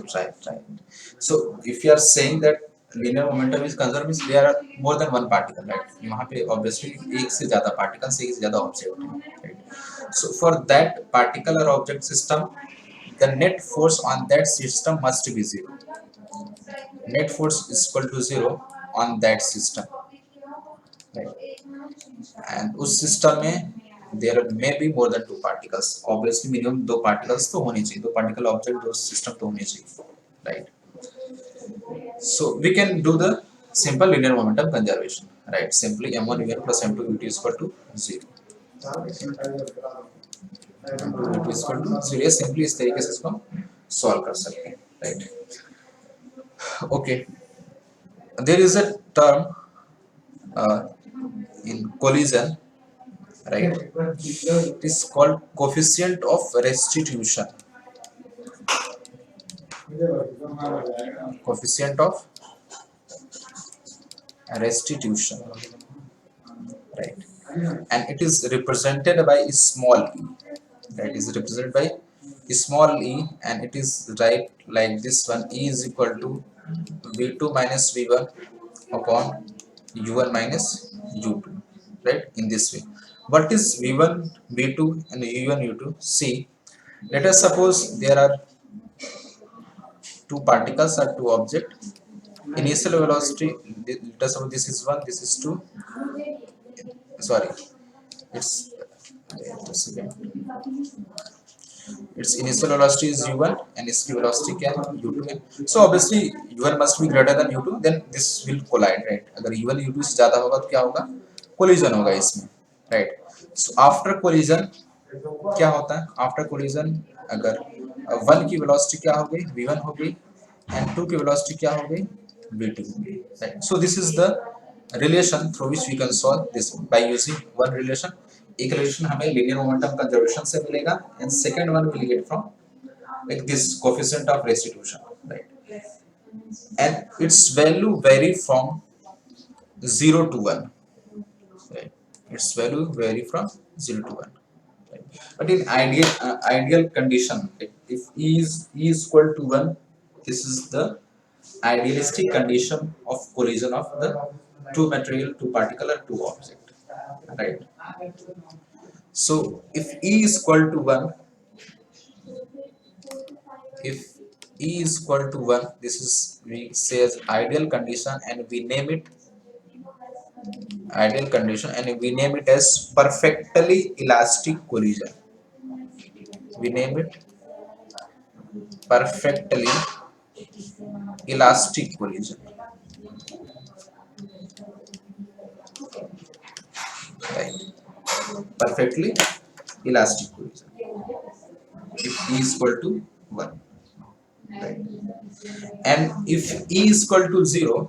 So if you are saying that linear momentum is conserved means there are more than one particle, right? वहाँ पे obviously एक से ज़्यादा particles, एक से ज़्यादा object है, right? So for that particle or object system, the net force on that system must be zero. Net force is equal to zero on that system, right? And उस system में there may be more than two particles. Obviously minimum दो particles तो होनी चाहिए, दो particle object दो system तो होनी चाहिए, right? So we can do the simple linear momentum conservation, right? Simply m1 u1 plus m2 u2 is equal to 0. m2 u2 is equal to 0. ये simply इस तरीके से इसको solve कर सकते हैं, right? Okay. There is a term in collision, right? It is called coefficient of restitution. Coefficient of restitution, right? And it is represented by small e, that is represented by small e, and it is right like this one: e is equal to v2 minus v1 upon u1 minus u2, right? In this way, what is v1 v2 and u1 u2? See, let us suppose there are two particles or two objects. Initial velocity, let us suppose this is 1, this is 2, sorry, it's just a second. Its initial velocity is u1 and its velocity क्या है u2 है. So obviously u1 must be greater than u2, then this will collide, right? अगर u1 u2 से ज़्यादा होगा तो क्या होगा? Collision होगा इसमें, right? So after collision क्या होता है? After collision अगर 1 की velocity क्या हो गई? v1 हो गई, and 2 की velocity क्या हो गई? v2, right? So this is the relation through which we can solve this by using one relation. एक रिलेशन हमें लीनियर मोमेंटम कंजर्वेशन से मिलेगा, and second one will get from like this coefficient of restitution, right? And it's value very from 0 to 1, right? Its value vary from 0 to 1, right? But in ideal condition, if e is equal to 1, this is the idealistic condition of collision of the two material, two particle or two object, right? So if e is equal to 1, if e is equal to 1, this is we say as ideal condition, and we name it ideal condition, and we name it as perfectly elastic collision. We name it perfectly elastic collision, right? Perfectly elastic collision if e is equal to 1, right? And if e is equal to 0,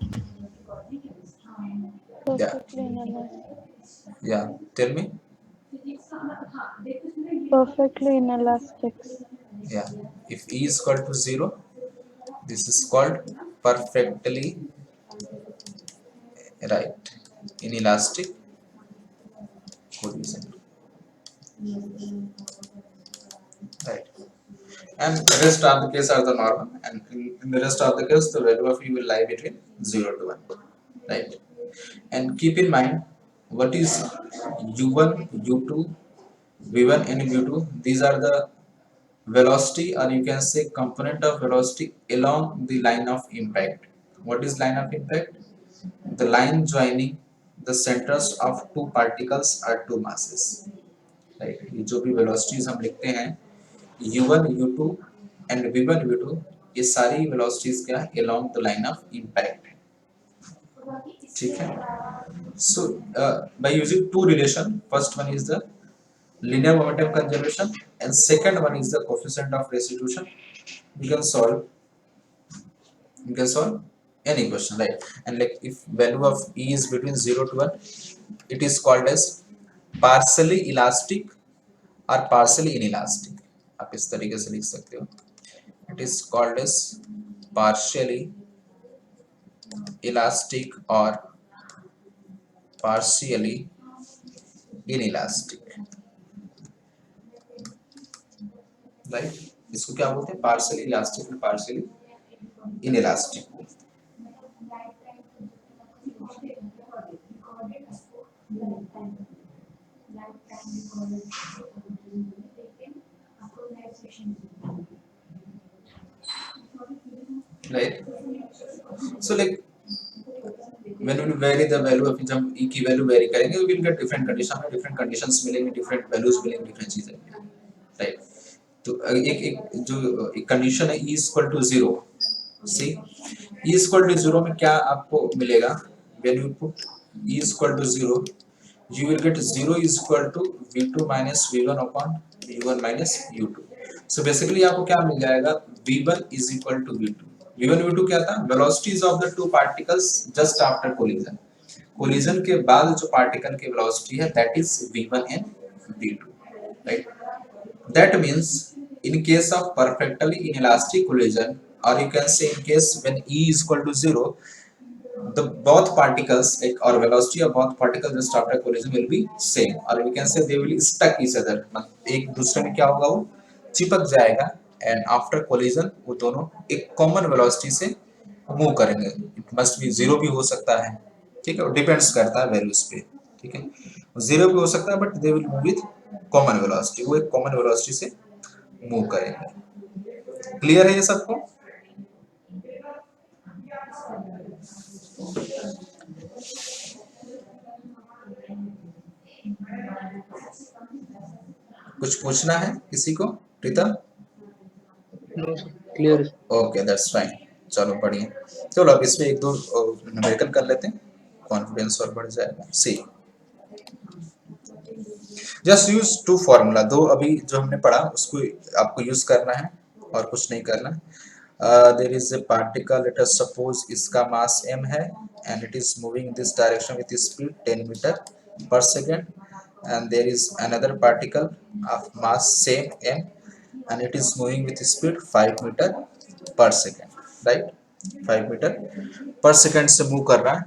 yeah, Perfectly inelastic. yeah, tell me. Perfectly inelastic. Yeah, if e is equal to 0, this is called perfectly, right, inelastic collision, right? And the rest of the case are the normal, and in the rest of the case the value of e will lie between 0 to 1, right? And keep in mind, what is u1, u2, v1 and v2? These are the velocity, or you can say component of velocity along the line of impact. What is line of impact? The line joining the centers of two particles or two masses, right? ये जो भी velocities हम लिखते हैं u1 u2 and v1 v2, ये सारी velocities क्या है? along the line of impact, ठीक है? So by using two relation, first one is the linear momentum conservation and second one is the coefficient of restitution, we can solve any question, right? And like if value of e is between 0 to 1, it is called as partially elastic or partially inelastic. आप इस तरीके से लिख सकते हो, it is called as partially elastic or partially inelastic, right? इसको क्या बोलते हैं? partially elastic and partially inelastic, right? So like when we vary the value of, जब e की वैल्यू वेरी करेंगे we will get different condition में different conditions मिलेंगे, different values मिलेंगे, different चीजें मिलेंगी, right? तो एक एक जो एक कंडीशन है e equal to zero, see e equal to zero में क्या आपको मिलेगा, when you put e equal to zero you will get 0 is equal to v2 minus v1 upon v1 minus u2. So basically आपको क्या मिल जाएगा, v1 is equal to v2. v1 v2 क्या था, velocities of the two particles just after collision. collision के बाद जो particle की velocity है that is v1 and v2, right? That means in case of perfectly inelastic collision, or you can say in case when e is equal to 0, the both particles like or velocity of both particles just after collision will be same, or we can say they will stuck each other, एक दूसरे में क्या होगा, वो चिपक जाएगा, and after collision वो दोनों एक common velocity से मूव करेंगे. it must be जीरो भी हो सकता है, ठीक है, डिपेंड्स करता है वैल्यूज पे, ठीक है, जीरो भी हो सकता है but they will move with common velocity, वो एक कॉमन वेलोसिटी से मूव करेंगे. क्लियर है ये सबको? कुछ पूछना है किसी को? प्रीतम? नो सर, क्लियर है। ओके दैट्स फाइन, चलो बढ़िया. चलो अब इसमें एक दो न्यूमेरिकल कर लेते हैं, कॉन्फिडेंस और बढ़ जाएगा. सी जस्ट यूज टू फॉर्मूला, दो अभी जो हमने पढ़ा उसको आपको यूज करना है और कुछ नहीं करना. There is a particle, let us suppose इसका मास m है and it is moving this direction with speed 10 metre per second, and there is another particle of mass same m and it is moving with speed 5 meter per second, right? 5 meter per second से move कर रहा है.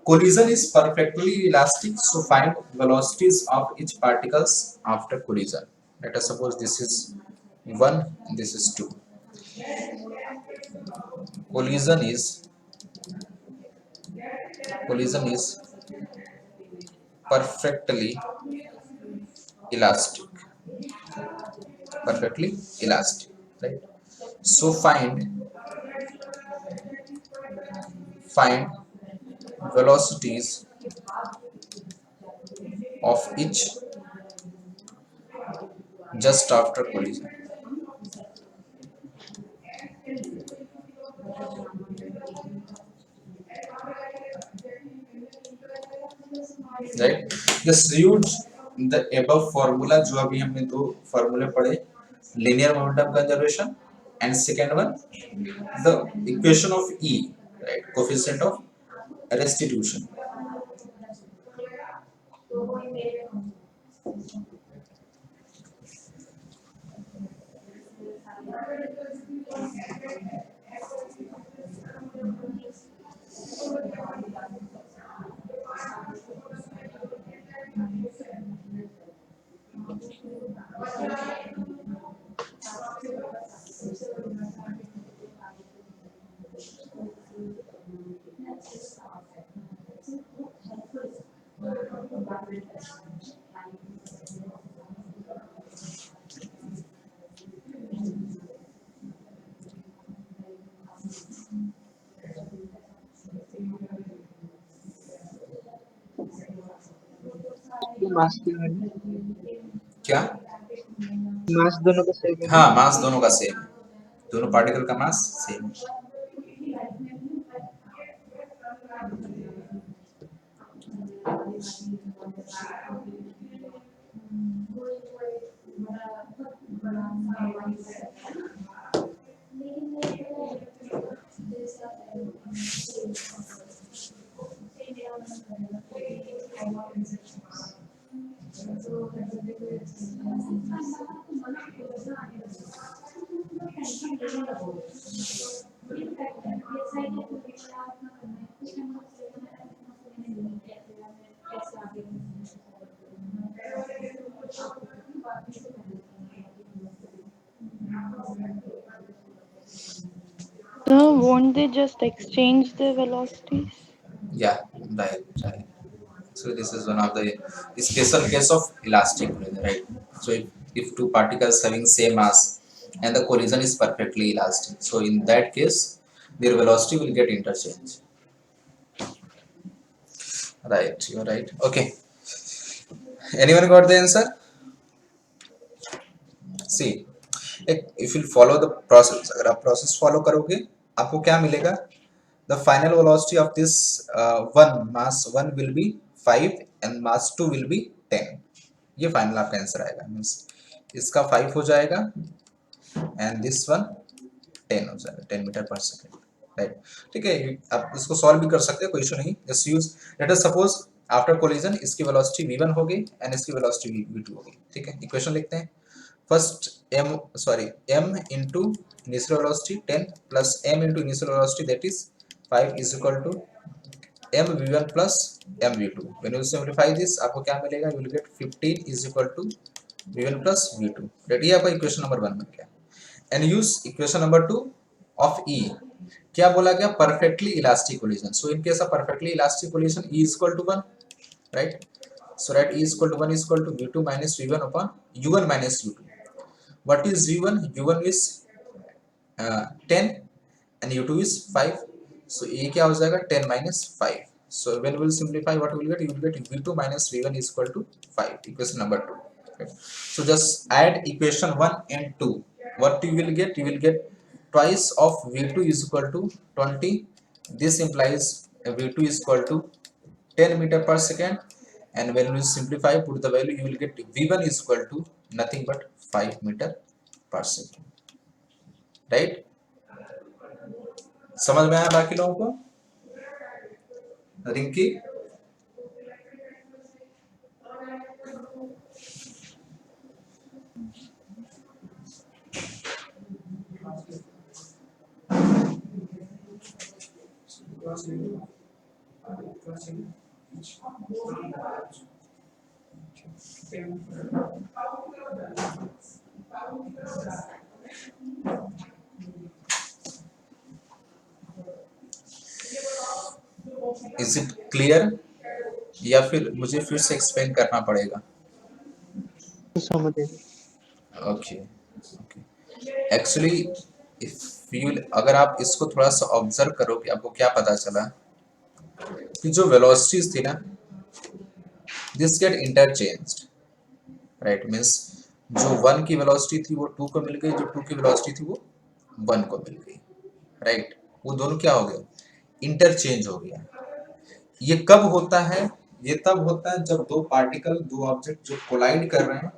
Collision is perfectly elastic, so find velocities of each particles after collision. Let us suppose this is 1 and this is 2. Collision is perfectly elastic, right? So find velocities of each just after collision. Right? Just use the above formula, जो अभी हमने दो फॉर्मूले पढ़े, linear momentum conservation and second one the equation of E, right? Coefficient of restitution. ये मास क्या है? क्या? मास दोनों का सेम है। हाँ, मास दोनों का सेम है, दोनों पार्टिकल का मास सेम है. So won't they just exchange their velocities? Yeah, right. So this is one of the special case of elastic collision, right? So if two particles having same mass and the collision is perfectly elastic, so in that case their velocity will get interchanged. Right, you're right. Okay. Anyone got the answer? See, if you follow the process, अगर आप process follow करोगे, आपको क्या मिलेगा? The final velocity of this one mass one will be 5 and mass 2 will be 10. ये final आपका answer आएगा. Means इसका 5 हो जाएगा and this one 10 हो जाएगा, 10 मीटर पर सेकेंड. राइट, ठीक है. आप इसको सॉल्व भी कर सकते हैं, कोई इशू नहीं. Just use, late us suppose after collision इसकी वेलोसिटी v1 होगी एंड इसकी वेलोसिटी v2 होगी. ठीक है, इक्वेशन लिखते हैं. First m into initial velocity 10 plus m into initial velocity that is 5 is equal to mv1 plus mv2. when you simplify this आपको क्या मिलेगा? you will get 15 is equal to v1 plus v2. Ready है आपका equation number 1 बन गया. And use equation number 2 of E. क्या बोला गया? Perfectly elastic collision. So in case of perfectly elastic collision E is equal to 1, right? So right, E is equal to 1 is equal to v2 minus v1 upon u1 minus u2. What is v1? u1 is 10 and u2 is 5. So A क्या हो जाएगा? 10 minus 5. So when we will simplify, what we will get? You will get v2 minus v1 is equal to 5. Equation number 2. Okay. So just add equation 1 and 2. What you will get? You will get twice of v2 is equal to 20. This implies v2 is equal to 10 meter per second. And when we simplify, put the value, you will get v1 is equal to nothing but 5 meter per second. Right? समझ में आया बाकी लोगों को? Rinki? Is it clear या फिर मुझे फिर से एक्सप्लेन करना पड़ेगा? समझ गए. Okay okay. Actually if you, अगर आप इसको थोड़ा सा ऑब्जर्व करोगे, आपको क्या पता चला कि जो वेलोसिटीज थी ना, this get interchanged. Right, means जो 1 की वेलोसिटी थी वो 2 को मिल गई, जो 2 की वेलोसिटी थी वो 1 को मिल गई. राइट, वो दोनों क्या हो गए? इंटरचेंज हो गया. ये कब होता है? ये तब होता है जब दो पार्टिकल, दो ऑब्जेक्ट जो कोलाइड कर रहे हैं,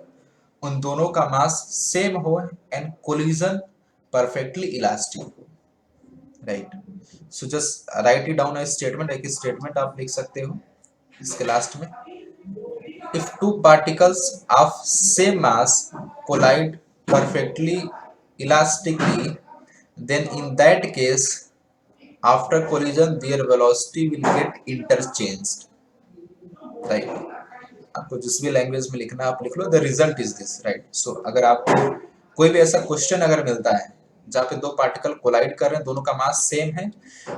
उन दोनों का मास सेम हो एंड कोलिजन परफेक्टली इलास्टिक हो. Right, so just write it down a statement. एक स्टेटमेंट आप लिख सकते हो इसके लास्ट में. If two particles of same mass collide perfectly elastically, then in that case after collision their velocity will get interchanged. Right, आपको जिस भी लैंग्वेज में लिखना आप लिख लो. The result is this. Right, so अगर आपको कोई भी ऐसा क्वेश्चन अगर मिलता है जहाँ पे दो पार्टिकल कोलाइड कर रहे हैं, दोनों का मास सेम है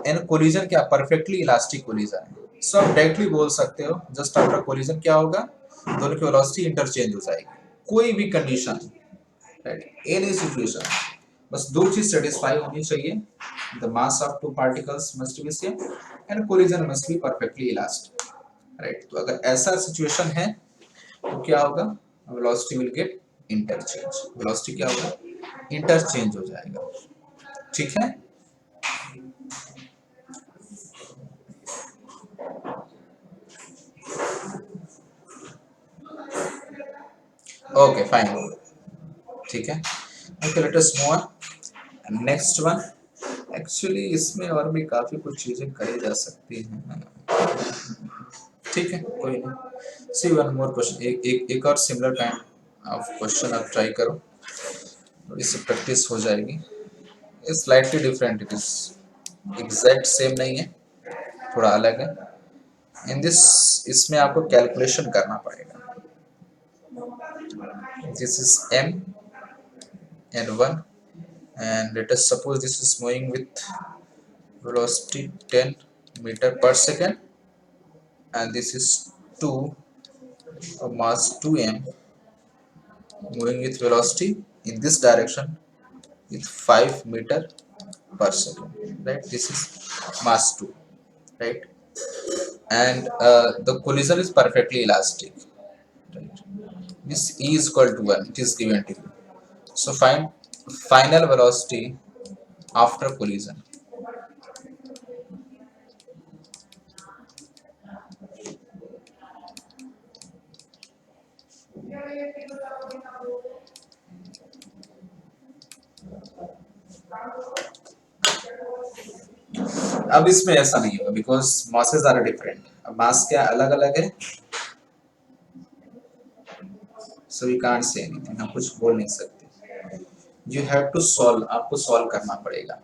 एंड कोलिजन क्या परफेक्टली इलास्टिक कोलिजन है, सो आप डायरेक्टली बोल सकते हो जस्ट आफ्टर कोलिजन क्या होगा? दोनों की वेलोसिटी इंटरचेंज हो जाएगी. कोई भी कंडीशन, राइट, एनी सिचुएशन, बस दो चीज सेटिस्फाई होनी चाहिए. The mass of two particles must be same and collision must be perfectly elastic. Right, तो अगर ऐसा सिचुएशन है तो क्या होगा? Velocity will get interchange. Velocity क्या होगा? इंटरचेंज हो जाएगा. ठीक है, ओके फाइन. ठीक है, okay, let us move on. Next one. Actually इसमें और भी काफी कुछ चीजें करी जा सकती हैं. ठीक है, कोई नहीं. सी वन मोर क्वेश्चन. एक और सिमिलर काइंड ऑफ क्वेश्चन आप ट्राई करो, तो इससे प्रैक्टिस हो जाएगी. ये slightly different, it is exact same नहीं है, थोड़ा अलग है. इन दिस, इसमें आपको कैलकुलेशन करना पड़ेगा. This is m and 1 and let us suppose this is moving with velocity 10 meter per second and this is 2 of mass 2m moving with velocity in this direction with 5 meter per second, right? This is mass 2, right? And the collision is perfectly elastic, right? This E is equal to 1, it is given to you. So find final velocity after collision. अब इसमें ऐसा नहीं होगा because masses are different. अब मास क्या अलग अलग है, so we can't say anything. हम कुछ बोल नहीं सकते. You have to solve, आपको सॉल्व करना पड़ेगा.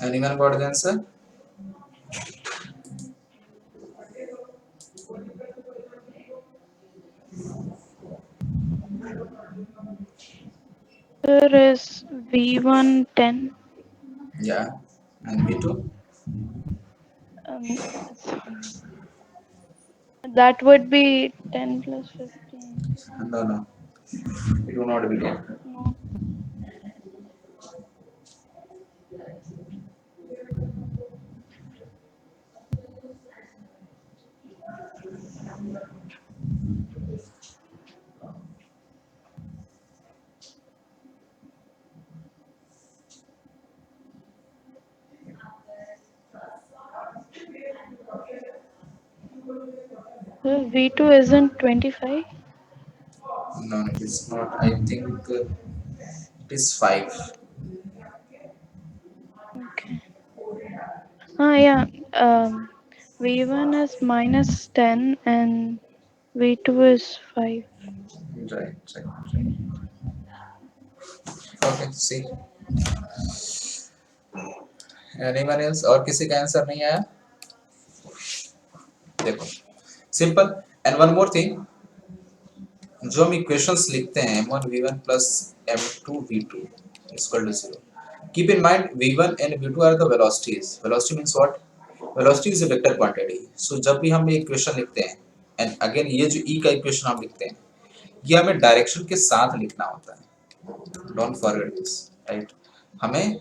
Anyone got the answer? There is V1 10. Yeah. And V2? Um, that would be 10 plus 15. No. It will not be there. No. V2 isn't 25. No, it is not. I think it is 5. Okay. Yeah. V1 is minus 10 and V2 is 5. Right. Okay, see. Anyone else? और किसी का answer नहीं आया? देखो, simple. And one more thing, जो हम equations लिखते हैं m1 v1 plus m2 v2 is equal to 0. Keep in mind v1 and v2 are the velocities. Velocity means what? Velocity is a vector quantity. So जब भी हम ये equation लिखते हैं, एंड अगेन ये जो e का इक्वेशन हम लिखते हैं, ये हमें डायरेक्शन के साथ लिखना होता है. Don't forget this, right? हमें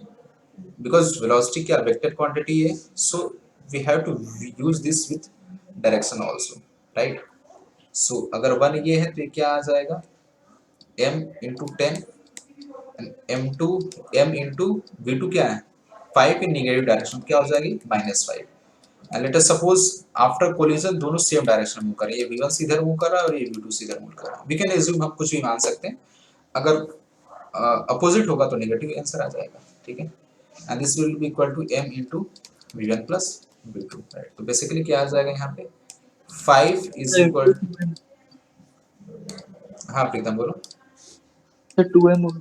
बिकॉज वेलोसिटी क्या वेक्टर क्वांटिटी है, so we have to use this with direction also, right? So अगर 1 ये है तो ये क्या आ जाएगा, m into 10 and m into v2 क्या है 5 in नेगेटिव डायरेक्शन, क्या हो जाएगी -5. And let us suppose after collision दोनों सेम डायरेक्शन मूव कर रहे हैं, ये v1 सीधर मूव कर रहा है और ये v2 सीधर मूव कर रहा है. वी कैन एज्यूम, हम कुछ भी मान सकते हैं. अगर अपोजिट होगा तो नेगेटिव आंसर आ जाएगा, ठीक है? And this will be equal to m into v1 plus v2, right? तो बेसिकली क्या आ जाएगा यहाँ पे 5 इज इक्वल, हाँ प्रीतम बोलो. तो 2m होगा.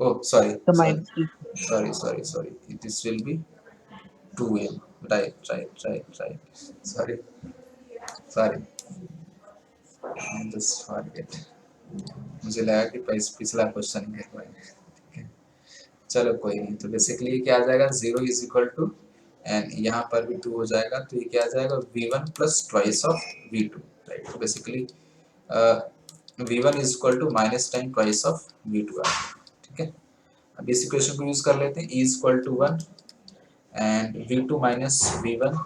Oh, sorry. तो minus 2. Sorry. This will be 2m. Right. Sorry. Just forget, मुझे लगा कि पिछला क्वेश्चन है ठीक है, चलो कोई नहीं। तो बेसिकली क्या आ जाएगा, 0 इज इक्वल टू, एंड यहाँ पर भी 2 हो जाएगा, तो ये क्या आ जाएगा, v1 plus twice of v2, right. तो basically v1 is equal to minus time twice of v2 आ गया, ठीक है। अब इस इक्वेशन को यूज कर लेते हैं, e is equal to 1 and v2 minus v1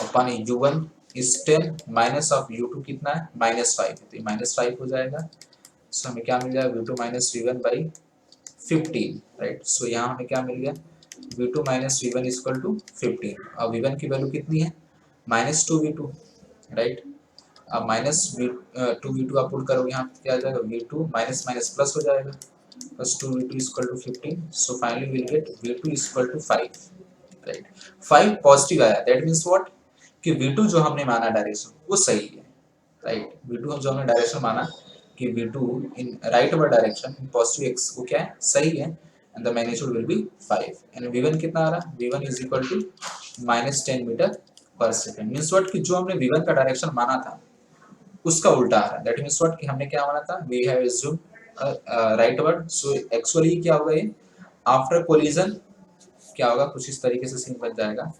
upon u1 is 10 minus of u2 कितना है, -5 है, तो ये -5 हो जाएगा। सो हमें क्या मिल जाएगा, v2 minus v1 by 15, right. सो यहाँ हमें क्या मिल गया, v2 minus v1 is equal to 15। अब v1 की वैल्यू कितनी है, -2v2, राइट। अब -2v2 आप पुट करोगे, यहाँ पे क्या आ जाएगा, v2 माइनस माइनस प्लस हो जाएगा, plus 2v2 is equal to 15। So finally will get v2 is equal to 5, right. 5 positive आया, दैट मीन्स व्हाट, कि v2 जो हमने माना डायरेक्शन वो सही है, राइट। v2 जो हमने डायरेक्शन माना कि v2 in right over direction in positive x को क्या है, सही है, and the magnitude will be 5। And v1 कितना आ रहा है, v1 is equal to -10 metre per second. Means what कि जो हमने v1 का डायरेक्शन माना था उसका उल्टा आ रहा है, दैट मींस व्हाट कि हमने क्या माना था, we have assume rightward. So actually क्या होगा, ये आफ्टर कोलिजन क्या होगा, कुछ इस तरीके से सीन बन जाएगा।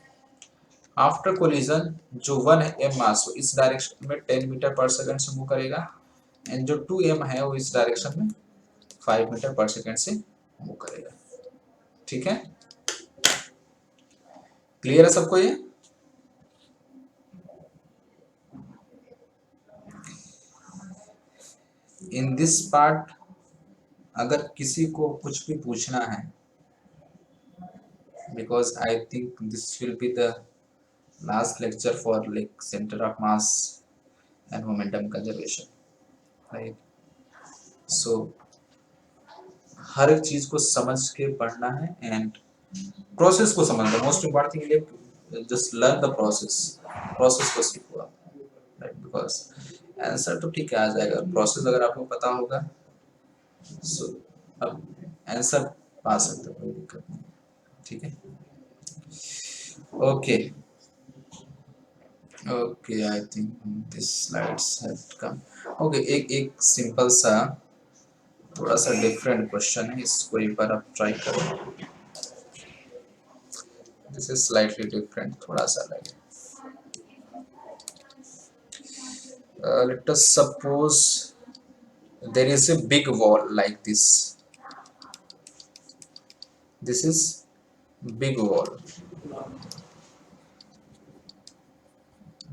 आफ्टर कोलिजन जो 1 m मास हो इस डायरेक्शन में 10 मीटर पर सेकंड से मूव करेगा, एंड जो 2 m है वो इस डायरेक्शन में 5 मीटर पर सेकंड से मूव करेगा, ठीक है। क्लियर है सबको ये? इन दिस पार्ट अगर किसी को कुछ भी पूछना है, because I think this will be the last lecture for like center of mass and momentum conservation, right? So हर एक चीज को समझ के पढ़ना है एंड प्रोसेस को समझना, most important thing is just learn the process, process को सीखो आप, राइट। बिकॉज आंसर तो ठीक है आ जाएगा, प्रोसेस अगर आपको पता होगा सो अब आंसर पा सकते हो, कोई दिक्कत नहीं, ठीक है। Okay okay, I think this slides have come. Okay, एक सिंपल सा थोड़ा सा डिफरेंट क्वेश्चन है, इसको एक बार आप ट्राई करो। दिस इज स्लाइटली डिफरेंट, थोड़ा सा अलग है। Let us suppose there is a big wall like this. This is big wall,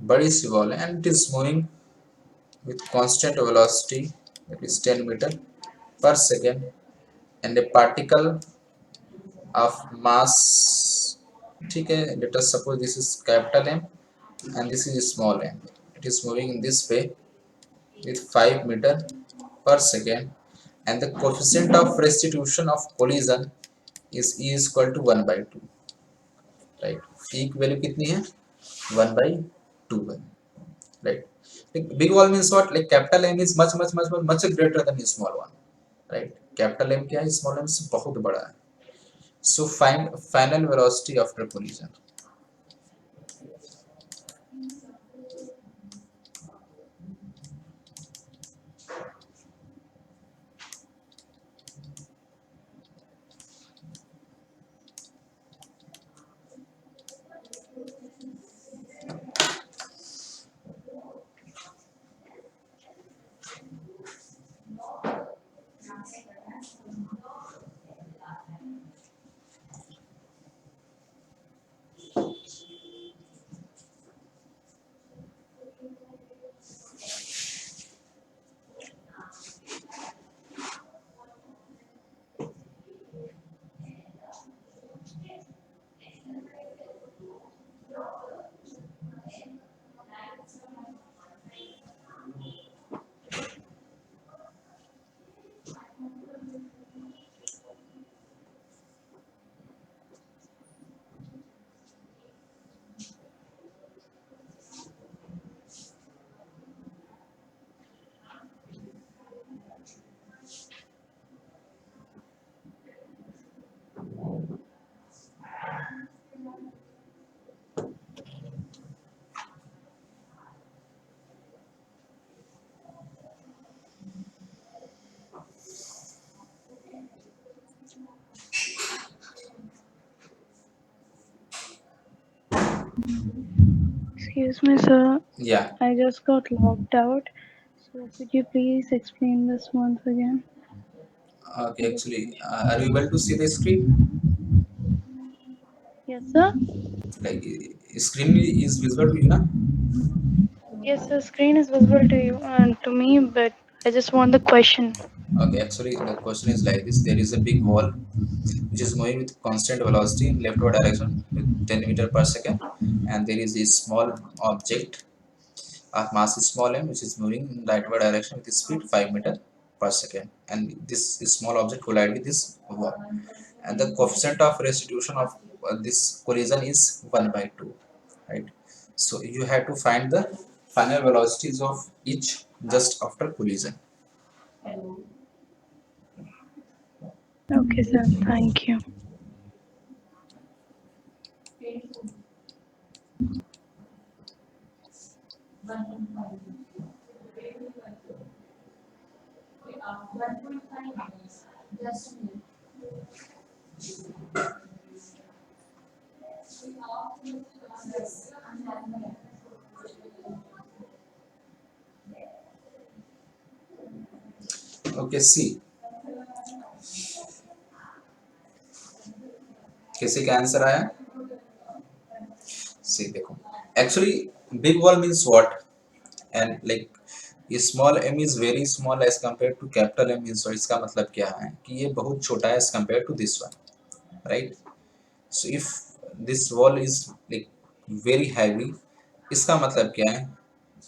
बड़ी सी wall है, and it is moving with constant velocity, that is 10 meter per second, and a particle of mass, ठीक है। Let us suppose this is capital M and this is small m. It is moving in this way with 5 meter per second, and the coefficient of restitution of collision is e is equal to 1 by 2, right। e की value कितनी है, 1 by 2 है, right। big wall means what, like capital M is much greater than small one, right। capital M क्या है, small m से बहुत बड़ा है। so find final velocity after collision। Excuse me, sir. Yeah. I just got logged out. So could you please explain this once again? Okay. Actually, are you able to see the screen? Yes, sir. Like, screen is visible to you, na? Yes, the screen is visible to you and to me, but I just want the question. Okay. Actually, the question is like this: there is a big wall which is moving with constant velocity in leftward direction with 10 meter per second, and there is a small object of mass small m which is moving in rightward direction with speed 5 meter per second, and this small object collide with this wall, and the coefficient of restitution of this collision is 1 by 2, right? So you have to find the final velocities of each just after collision. Okay, sir. Thank you. Okay, see, किसी का answer आया? See, देखो, actually big wall means what? And like small m is very small as compared to capital M means, so इसका मतलब क्या है कि ये बहुत छोटा है as compared to this one, right? So if this wall is like very heavy, इसका मतलब क्या है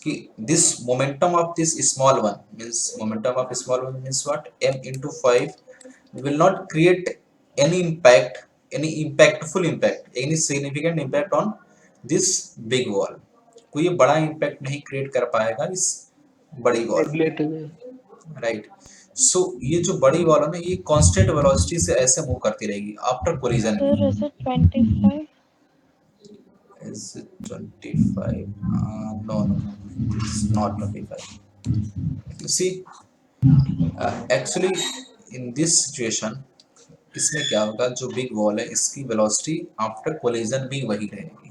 कि this momentum of this small one means, momentum of small one means what? M into 5 will not create any impact, any impactful impact, any significant impact on this big wall. कोई बड़ा impact नहीं create कर पाएगा इस बड़ी wall, neglect हो गया। Right? So ये जो बड़ी वॉल है ना, ये कांस्टेंट वेलोसिटी से ऐसे मूव करती रहेगी आफ्टर कोलिजन Sir, भी। is it 25? Is it 25? No, no, no, it's not 25. You see, actually in this situation, इसमें क्या होगा, जो बिग वॉल है इसकी वेलोसिटी आफ्टर कोलिजन भी वही रहेगी।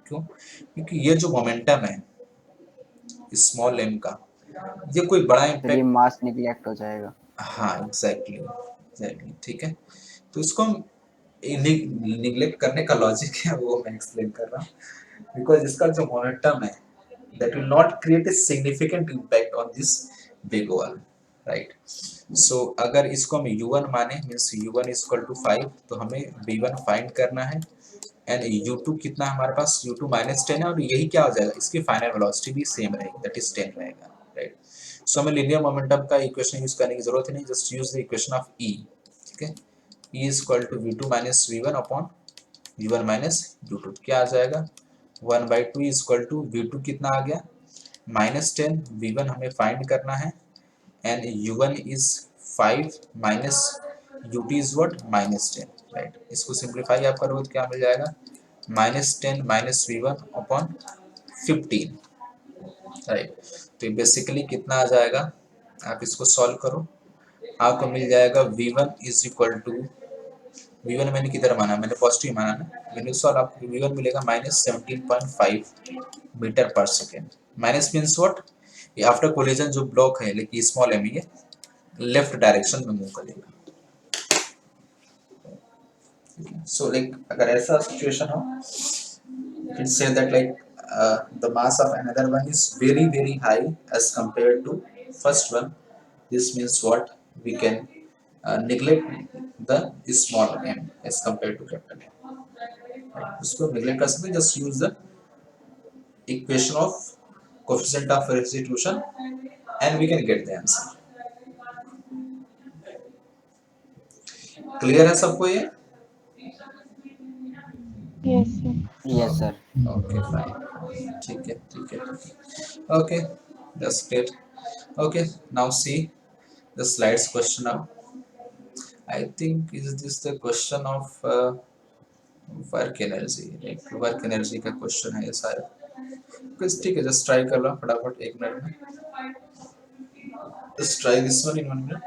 क्यों? क्योंकि ये जो मोमेंटम है स्मॉल एम का, ये कोई बड़ा सर ये इम्पैक्ट, मास निगलेक्ट हो जाएगा। हाँ एग्जैक्टली एग्जैक्टली, ठीक है। तो इसको हम निगलेक्ट करने का लॉजिक है वो मैं एक्सप्लेन कर रहा हूँ, बिकॉज इसका जो मोमेंटम है that will not create a significant impact on this big wall, right? So अगर इसको हम u1 माने means u1 is equal to 5, तो हमें v1 फाइंड करना है, एंड u2 कितना है हमारे पास, u2 माइनस 10 है, और यही क्या हो जाएगा, इसकी फाइनल वेलोसिटी भी सेम रहेगी, दैट इज 10 रहेगा, राइट? सो हमें लीनियर मोमेंटम का इक्वेशन यूज करने की जरूरत ही नहीं, just use the equation of E, ठीक है? E is equal to v2 minus v1 upon v1 minus u2, क्या आ जाएगा, 1 by 2 is equal to v2 कितना आ गया -10, v1 हमें फाइंड करना है, and u1 is 5 minus ut is what -10, right? इसको सिंप्लीफाई आप करोगे तो क्या मिल जाएगा, -10 माइनस v1 अपॉन 15, राइट? तो ये बेसिकली कितना आ जाएगा, आप इसको सॉल्व करो, आपको मिल जाएगा v1 is equal to, v1 मैंने किधर माना, मैंने पॉजिटिव माना ना, मैंने सॉल्व, आपको v1 मिलेगा -17.5 metre per second. Minus means what, ये आफ्टर कोलिजन जो ब्लॉक है लेकिन स्मॉल एम, ये लेफ्ट डायरेक्शन में मूव करेगा। सो लाइक अगर ऐसा सिचुएशन हो, you can say that like the mass of another one is very very high as compared to first one. This means what, we can neglect the small m as compared to capital M, right? उसको neglect कर सकते हैं, just use the equation of coefficient of restitution and we can get the answer. Clear है सबको ये? Yes, sir. Yes sir. Okay fine, ठीक है ठीक है ठीक है, okay that's great. Okay now see the slides question now. I think is this the question of work energy, like work energy का question है ये सारा कुछ, ठीक है जस्ट ट्राई कर लो फटाफट 1 मिनट में, just try this one in 1 minute.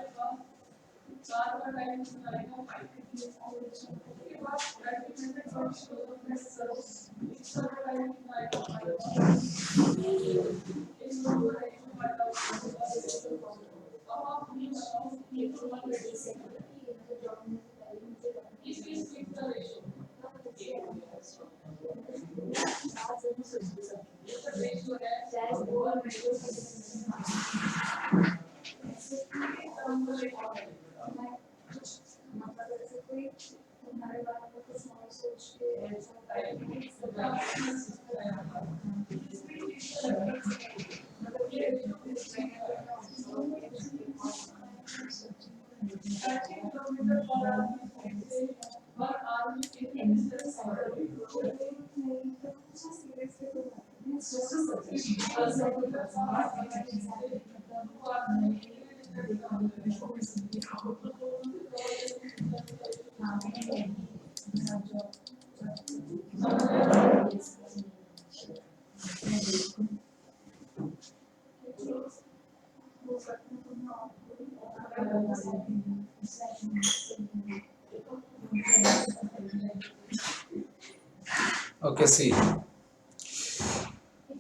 Okay, see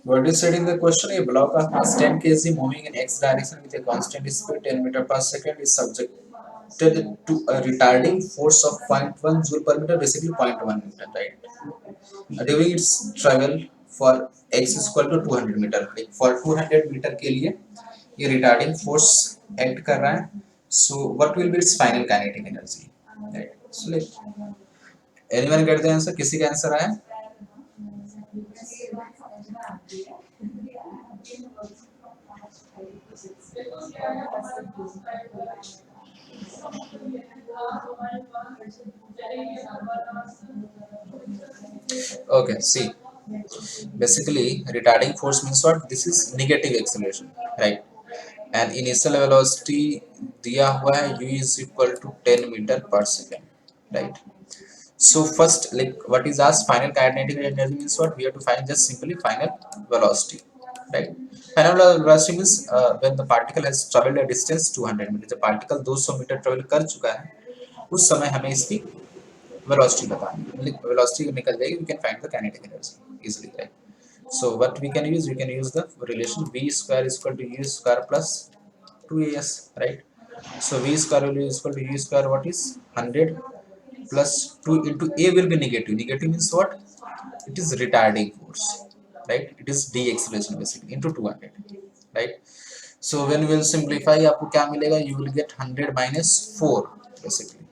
what is said in the question. A block of mass 10 kg moving in x direction with a constant speed 10 meter per second is subjected to a retarding force of 0.1 joule per meter, basically 0.1 Newton, right? During its travel for x is equal to 200 meter, like for 200 meter के लिए ये retarding force act कर रहा है. So what will be its final kinetic energy, right? So like anyone get the answer? किसी का answer आया? Okay, see, basically retarding force means what? This is negative acceleration, right? And initial velocity दिया हुआ है u is equal to 10 meter per second, right? So first, like what is asked, final kinetic energy means what? We have to find just simply final velocity, right? Final velocity means when the particle has traveled a distance 200 meters. The particle 200 metre travel कर चुका है, उस समय हमें इसकी velocity बतानी है. like velocity निकल जाएगी, we can find the kinetic energy easily, right? So what we can use? We can use the relation v square is equal to u square plus 2as, right? So v square will be equal to u square, what is 100 plus 2 into a will be negative. Negative means what? It is retarding force, right? It is deceleration basically into 200, right? So when we will simplify, आपको क्या मिलेगा? You will get 100 minus 4 basically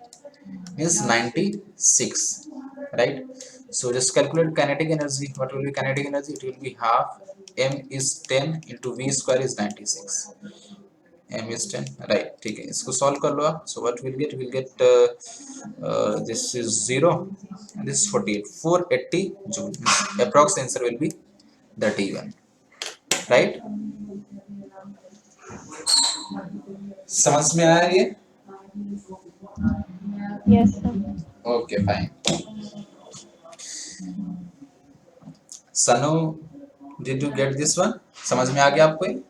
means 96, right? So just calculate kinetic energy. What will be kinetic energy? It will be half m is 10 into v square is 96. M is 10, right? ठीक है, इसको solve कर लो आप. So what we'll get? We'll get this is 0 and this is 48. 480 joule. Approx answer will be 31, right? समझ में आया ये? Yes, sir. Okay, fine. Sanu, did you get this one? समझ में आ गया आपको ये?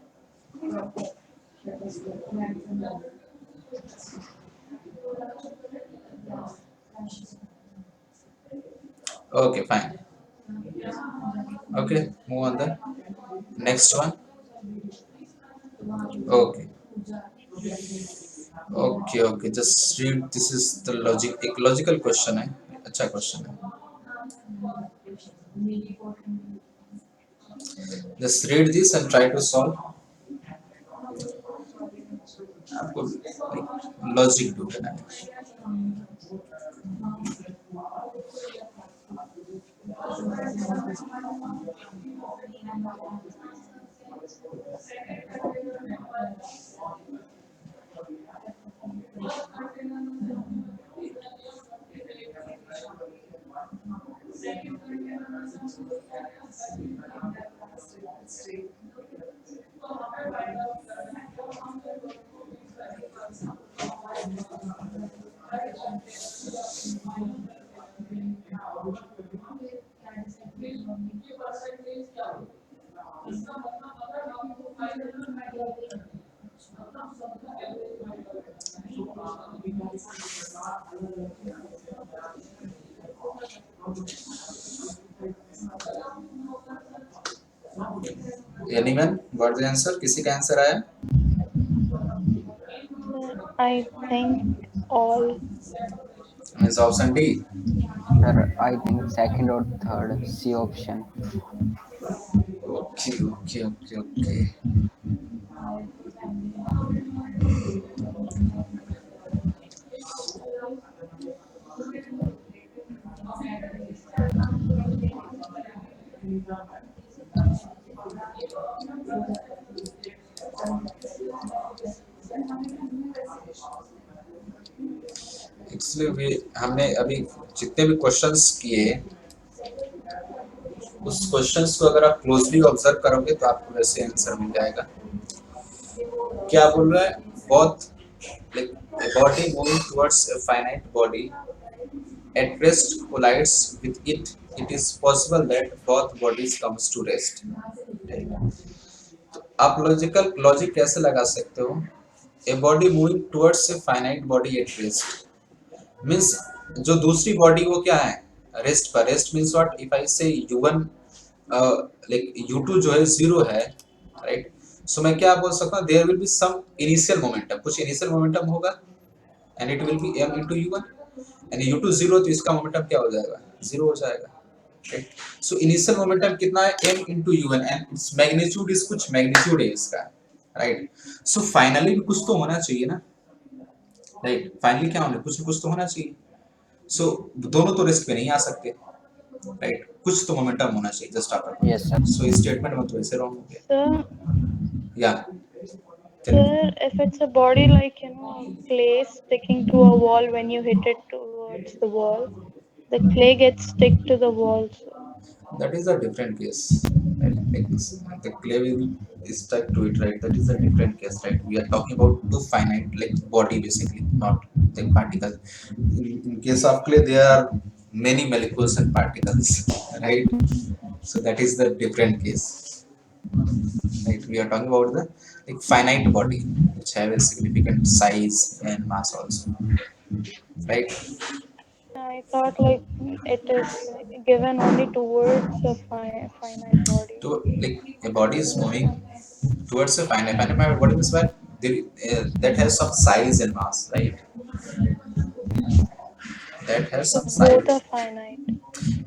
Okay, fine. Okay, move on the next one. Okay. Okay, okay. Just read. This is the logic. एक logical question है. अच्छा question है. Just read this and try to solve. आपको लॉजिक ढूंढना है. Anyone what the answer? किसी का answer आया? I think all. Means option D. Sir I think second और third, C option. Okay okay okay okay. Actually हमने अभी जितने भी क्वेश्चंस किए, उस क्वेश्चंस को अगर आप क्लोजली ऑब्जर्व करोगे तो आपको वैसे आंसर मिल जाएगा। क्या बोल रहा है? Both like a body moving towards a finite body at rest collides with it, it is possible that both bodies comes to rest. आप लॉजिक कैसे लगा सकते हो? A body moving towards a finite body at rest means जो दूसरी body वो क्या है? रेस्ट पर। Rest means what? If I से u1 लाइक u2 जो है 0 है, राइट? सो मैं क्या बोल सकता हूँ? There will be some initial momentum, कुछ इनिशियल मोमेंटम होगा and it will be m into u1 and u2 0, तो इसका मोमेंटम क्या हो जाएगा? 0 हो जाएगा, राइट? सो इनिशियल मोमेंटम कितना है? m into u1 and its magnitude is कुछ मैग्नीट्यूड है इसका, राइट? सो फाइनली भी कुछ तो होना चाहिए ना, राइट? फाइनली क्या होना? कुछ तो होना चाहिए। सो दोनों तो रेस्ट पे नहीं आ सकते, राइट? कुछ तो मोमेंटम होना चाहिए just after. Yes sir. So इस स्टेटमेंट में तो वैसे रॉन्ग हो गया। Sir, या sir, if it's a body like, clay sticking to a wall, when you hit it towards the wall, the clay gets stick to the wall. So that is a different case, right? Like the clay will be stuck to it, right? That is a different case, right? We are talking about two finite like body basically, not the particle. In case of clay there are many molecules and particles, right? So that is the different case, right? We are talking about the like finite body which have a significant size and mass also, right? I thought like it is given only towards a finite body. To like a body is moving towards a finite body means what? That has some size and mass, right? That has some Both are size. finite.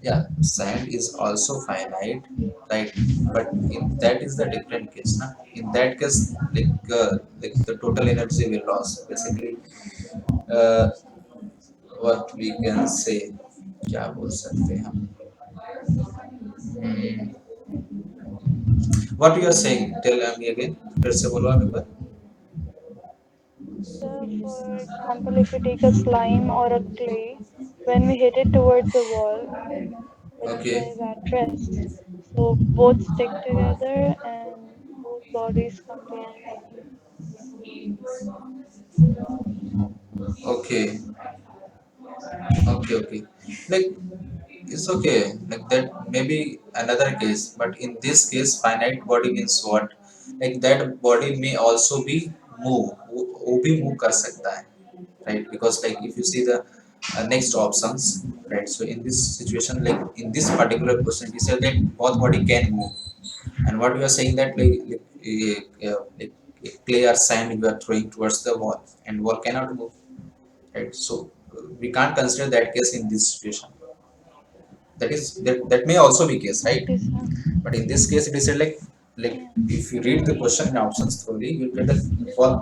Yeah, sand is also finite, right? But in that is the different case, na? In that case, like the total energy will loss basically. Uh, what we can say? क्या बोल सकते हैं हम? Hmm. What you are saying? Tell me again. फिर से बोलो आप एक बार. So, for example, if you take a slime or a clay, when we hit it towards the wall, the Okay. clay is at rest. So both stick together and both bodies come to rest. Okay. Okay. Like it's okay. Like that maybe another case, but in this case, finite body means what? Like that body may also be move. वो भी move कर सकता है, right? Because like if you see the next options, right? So in this situation, like in this particular question, we said that both body can move, and what we are saying that like clay or sand you are throwing towards the wall, and wall cannot move, right? So we can't consider that case in this situation. That may also be case, right? Okay, sir. But in this case, it is said like Yeah. if you read the question and options thoroughly, you get that both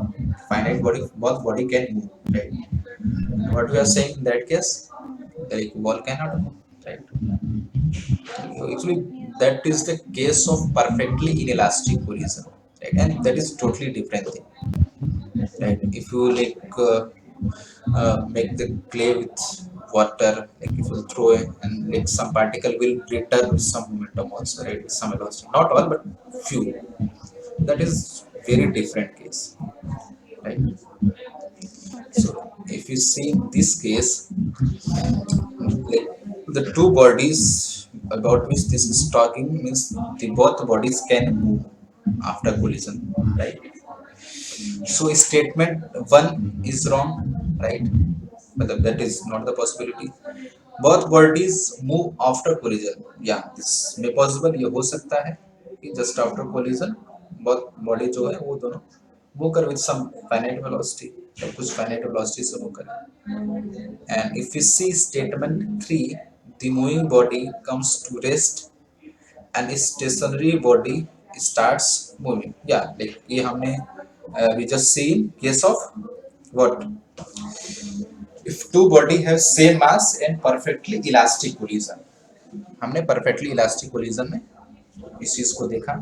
finite body, both body can move, right? And what we are saying in that case, like wall cannot move, right? So actually, that is the case of perfectly inelastic collision, right? And that is totally different thing, right? If you make the clay with water, like if you throw it and like some particle will return with some momentum also, right? With some velocity, not all but few. That is very different case, right? Okay, So sir. if you see this case, like the two bodies about which this is talking means the both bodies can move after collision, right? So statement one is wrong, right? But that is not the possibility. Both bodies move after collision. Yeah, this may possible. ये हो सकता है, कि just after collision बहुत body जो है वो दोनों मूव कर विद सम फाइनाइट वेलोसिटी, तो कुछ फाइनाइट वेलोसिटी से मूव करें। And if you see statement 3, the moving body comes to rest and stationary body starts moving, yeah, like ये हमने we just seen case of what, if two body have same mass and perfectly elastic collision, हमने perfectly elastic collision में इस चीज को देखा।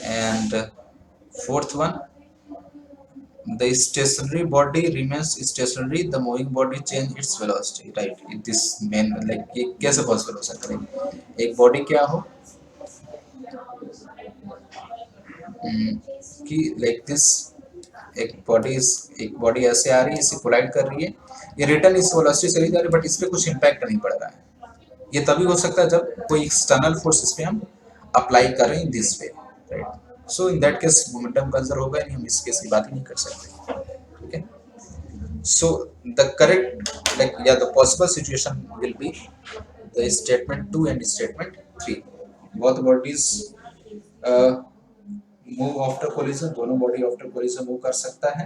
And fourth one, the stationary body remains stationary, the moving body change its velocity, right? This main like ये कैसे possible हो सकता है, एक बॉडी क्या हो कि लाइक दिस, एक बॉडी ऐसे आ रही है, इसे कोलाइड कर रही है, ये रिटर्न इस वेलोसिटी से चली जा रही है, बट इस पे कुछ इम्पैक्ट नहीं पड़ रहा है। ये तभी हो सकता है जब कोई एक्सटर्नल फोर्स इस पे हम अप्लाई कर रहे हैं this way, right? So in that case momentum conserve होगा नहीं, हम इस केस की बात ही नहीं कर सकते, ठीक है? सो द करेक्ट लाइक या the possible situation will be the statement 2 and statement 3, both bodies move after collision, दोनों बॉडी आफ्टर कोलिजन मूव कर सकता है,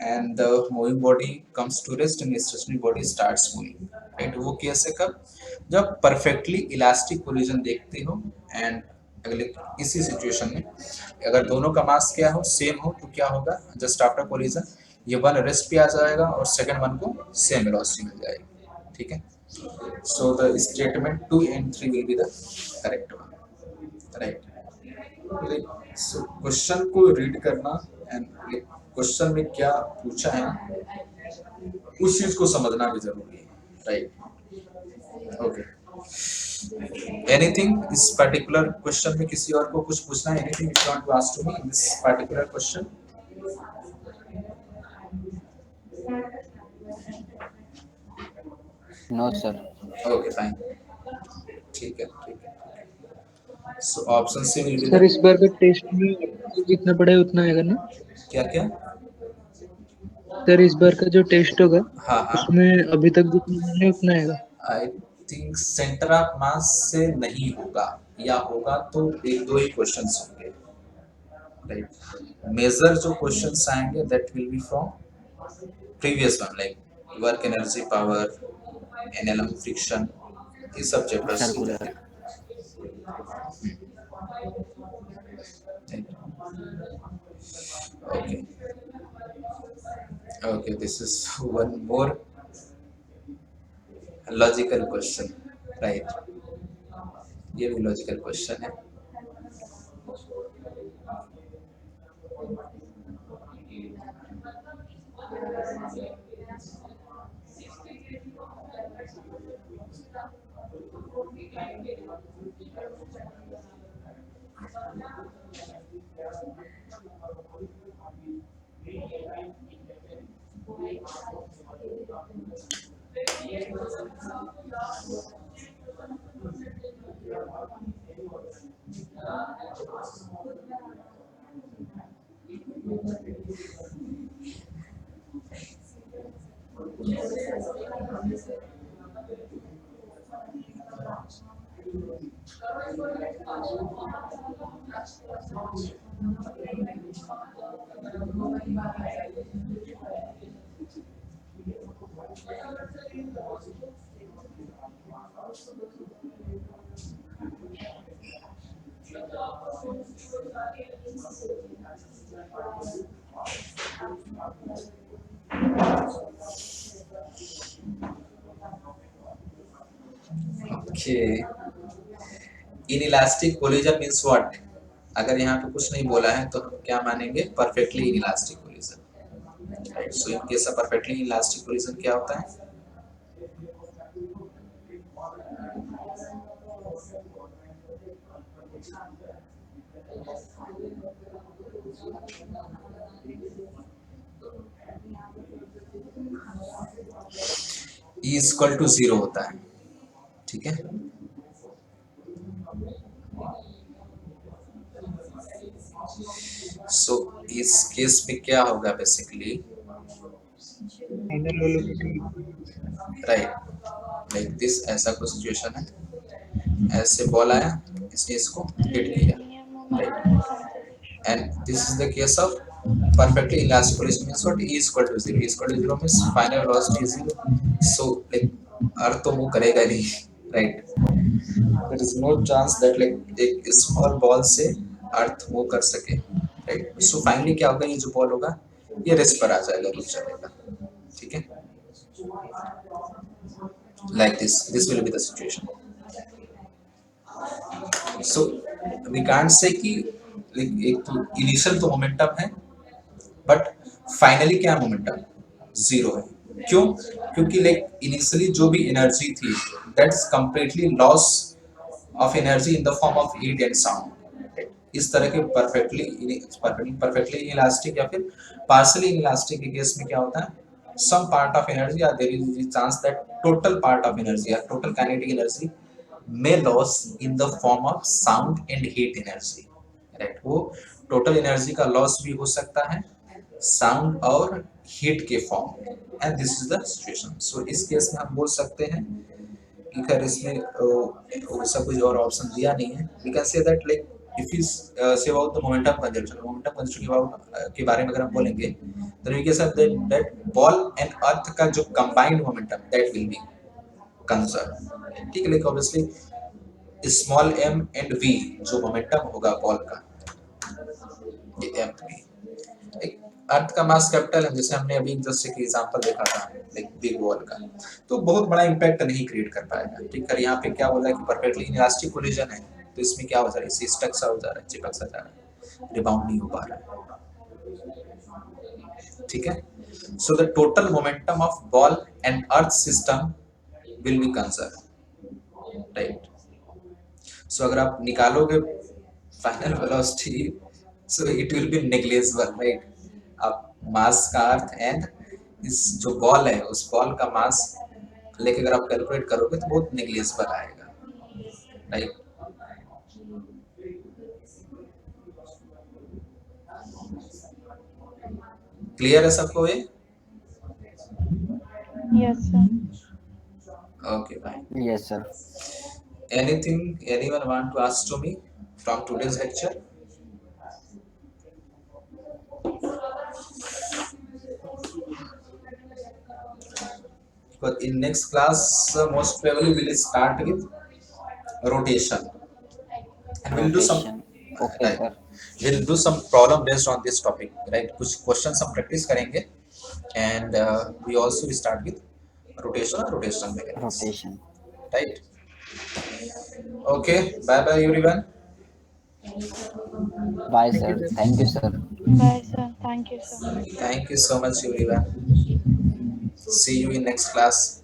and the moving body comes to rest and stationary body starts moving, right? वो case है कब, जब perfectly elastic collision देखते हो। एंड अगले इसी सिचुएशन में अगर दोनों का मास क्या हो, सेम हो, तो क्या होगा, जस्ट आफ्टर कोलिजन ये वन रेस्ट पे आ जाएगा और सेकंड वन को सेम वेलोसिटी मिल जाएगी, ठीक है? So the statement 2 and 3 will be the correct one, right? So question को रीड करना एंड क्वेश्चन में क्या पूछा है उस चीज को समझना भी जरूरी है, राइट? ओके, एनीथिंग इस पर्टिकुलर क्वेश्चन में किसी और को कुछ पूछना है? Anything you want to ask to me in this particular question? No sir. Okay fine, ठीक है, ठीक है। So option C will be sir the, इस बार का टेस्ट में जितना पढ़ा है उतना आएगा ना? क्या क्या? सर इस बार का जो टेस्ट होगा हाँ हाँ, उसमें अभी तक जितना पढ़ा है उतना आएगा? आई थिंक सेंटर ऑफ मास से नहीं होगा, या होगा तो एक दो ही क्वेश्चंस होंगे, राइट? मेजर जो क्वेश्चंस आएंगे that will B from previous one, like work energy power, NLM friction, ये सब chapters circular. Okay okay, this is one more logical question, right? ये भी लॉजिकल क्वेश्चन है। Okay, inelastic collision means what? अगर यहाँ पे कुछ नहीं बोला है तो हम क्या मानेंगे? Perfectly inelastic collision, right? So in case of perfectly inelastic collision क्या होता है? E इक्वल टू 0 होता है, ठीक है? सो इस केस में क्या होगा basically, final velocity right? Like this, ऐसा कुछ सिचुएशन है, ऐसे बॉल आया, इसने इसको हिट किया, Linear right. momentum conservation. And this is the case of perfectly elastic collision means what? E is equal to 0. E is equal to 0 means final velocity is 0. So like earth तो move करेगा ही नहीं, right. There is no chance that like एक small ball से earth move कर सके, right. So finally क्या होगा, ये जो बॉल होगा ये रेस्ट पर आ जाएगा, रुक जाएगा, ठीक है। Like this will be the situation. So we can't say कि लाइक एक तो इनिशियल तो मोमेंटम है, बट फाइनली क्या मोमेंटम जीरो है। क्यों? क्योंकि लाइक इनिशियली जो भी एनर्जी थी that's completely loss of energy in the form of heat and sound. इस तरह के परफेक्टली इलास्टिक या फिर पार्शियली इलास्टिक के केस में क्या होता है, some part of energy or there is a chance that total part of energy or total kinetic energy may loss in the form of sound and heat energy, right। वो total energy का loss भी हो सकता है sound और heat के form में, and this is the situation. So इस केस में हम बोल सकते हैं कि खैर इसमें वैसा कोई और ऑप्शन दिया नहीं है। We can say that like if you say about the momentum conservation के बारे में अगर हम बोलेंगे, then we can say that ball and earth का जो combined momentum that will be conserve, ठीक है। Like obviously small m and v जो मोमेंटम होगा बॉल का, ये m v एक अर्थ का मास कैपिटल है, जैसे हमने अभी जस्ट एक एग्जांपल देखा था लाइक बिग बॉल का, तो बहुत बड़ा इम्पैक्ट नहीं क्रिएट कर पाएगा, ठीक है। यहाँ पे क्या बोला है कि परफेक्टली इलास्टिक कोलिजन है, तो इसमें क्या हो जा रहा है, इसे स्टक सा हो जा रहा है, चिपक सा जा रहा है, रिबाउंड नहीं हो पा रहा है, ठीक है। So the total momentum of ball and earth system will be conserve, right. So अगर आप निकालोगे final velocity, so it will be negligible, right. आप मास का अर्थ एंड इस जो बॉल है उस बॉल का मास लेके अगर आप कैलकुलेट करोगे तो बहुत नेग्लिजिबल आएगा, राइट। क्लियर है सबको ये? Yes, sir. Okay fine. Yes, sir. Anything anyone want to ask to me from today's lecture? But in next class, most probably we'll start with rotation, and we'll do some Rotation. Okay, right. sir. We'll do some problem based on this topic, right? कुछ questions हम practice करेंगे, and we also start with rotation or rotational mechanics, Rotation. right? Okay, bye bye everyone. Bye, Thank you, sir. sir. Thank you, sir. Bye, sir. Thank you so much. Thank you so much everyone. See you in next class.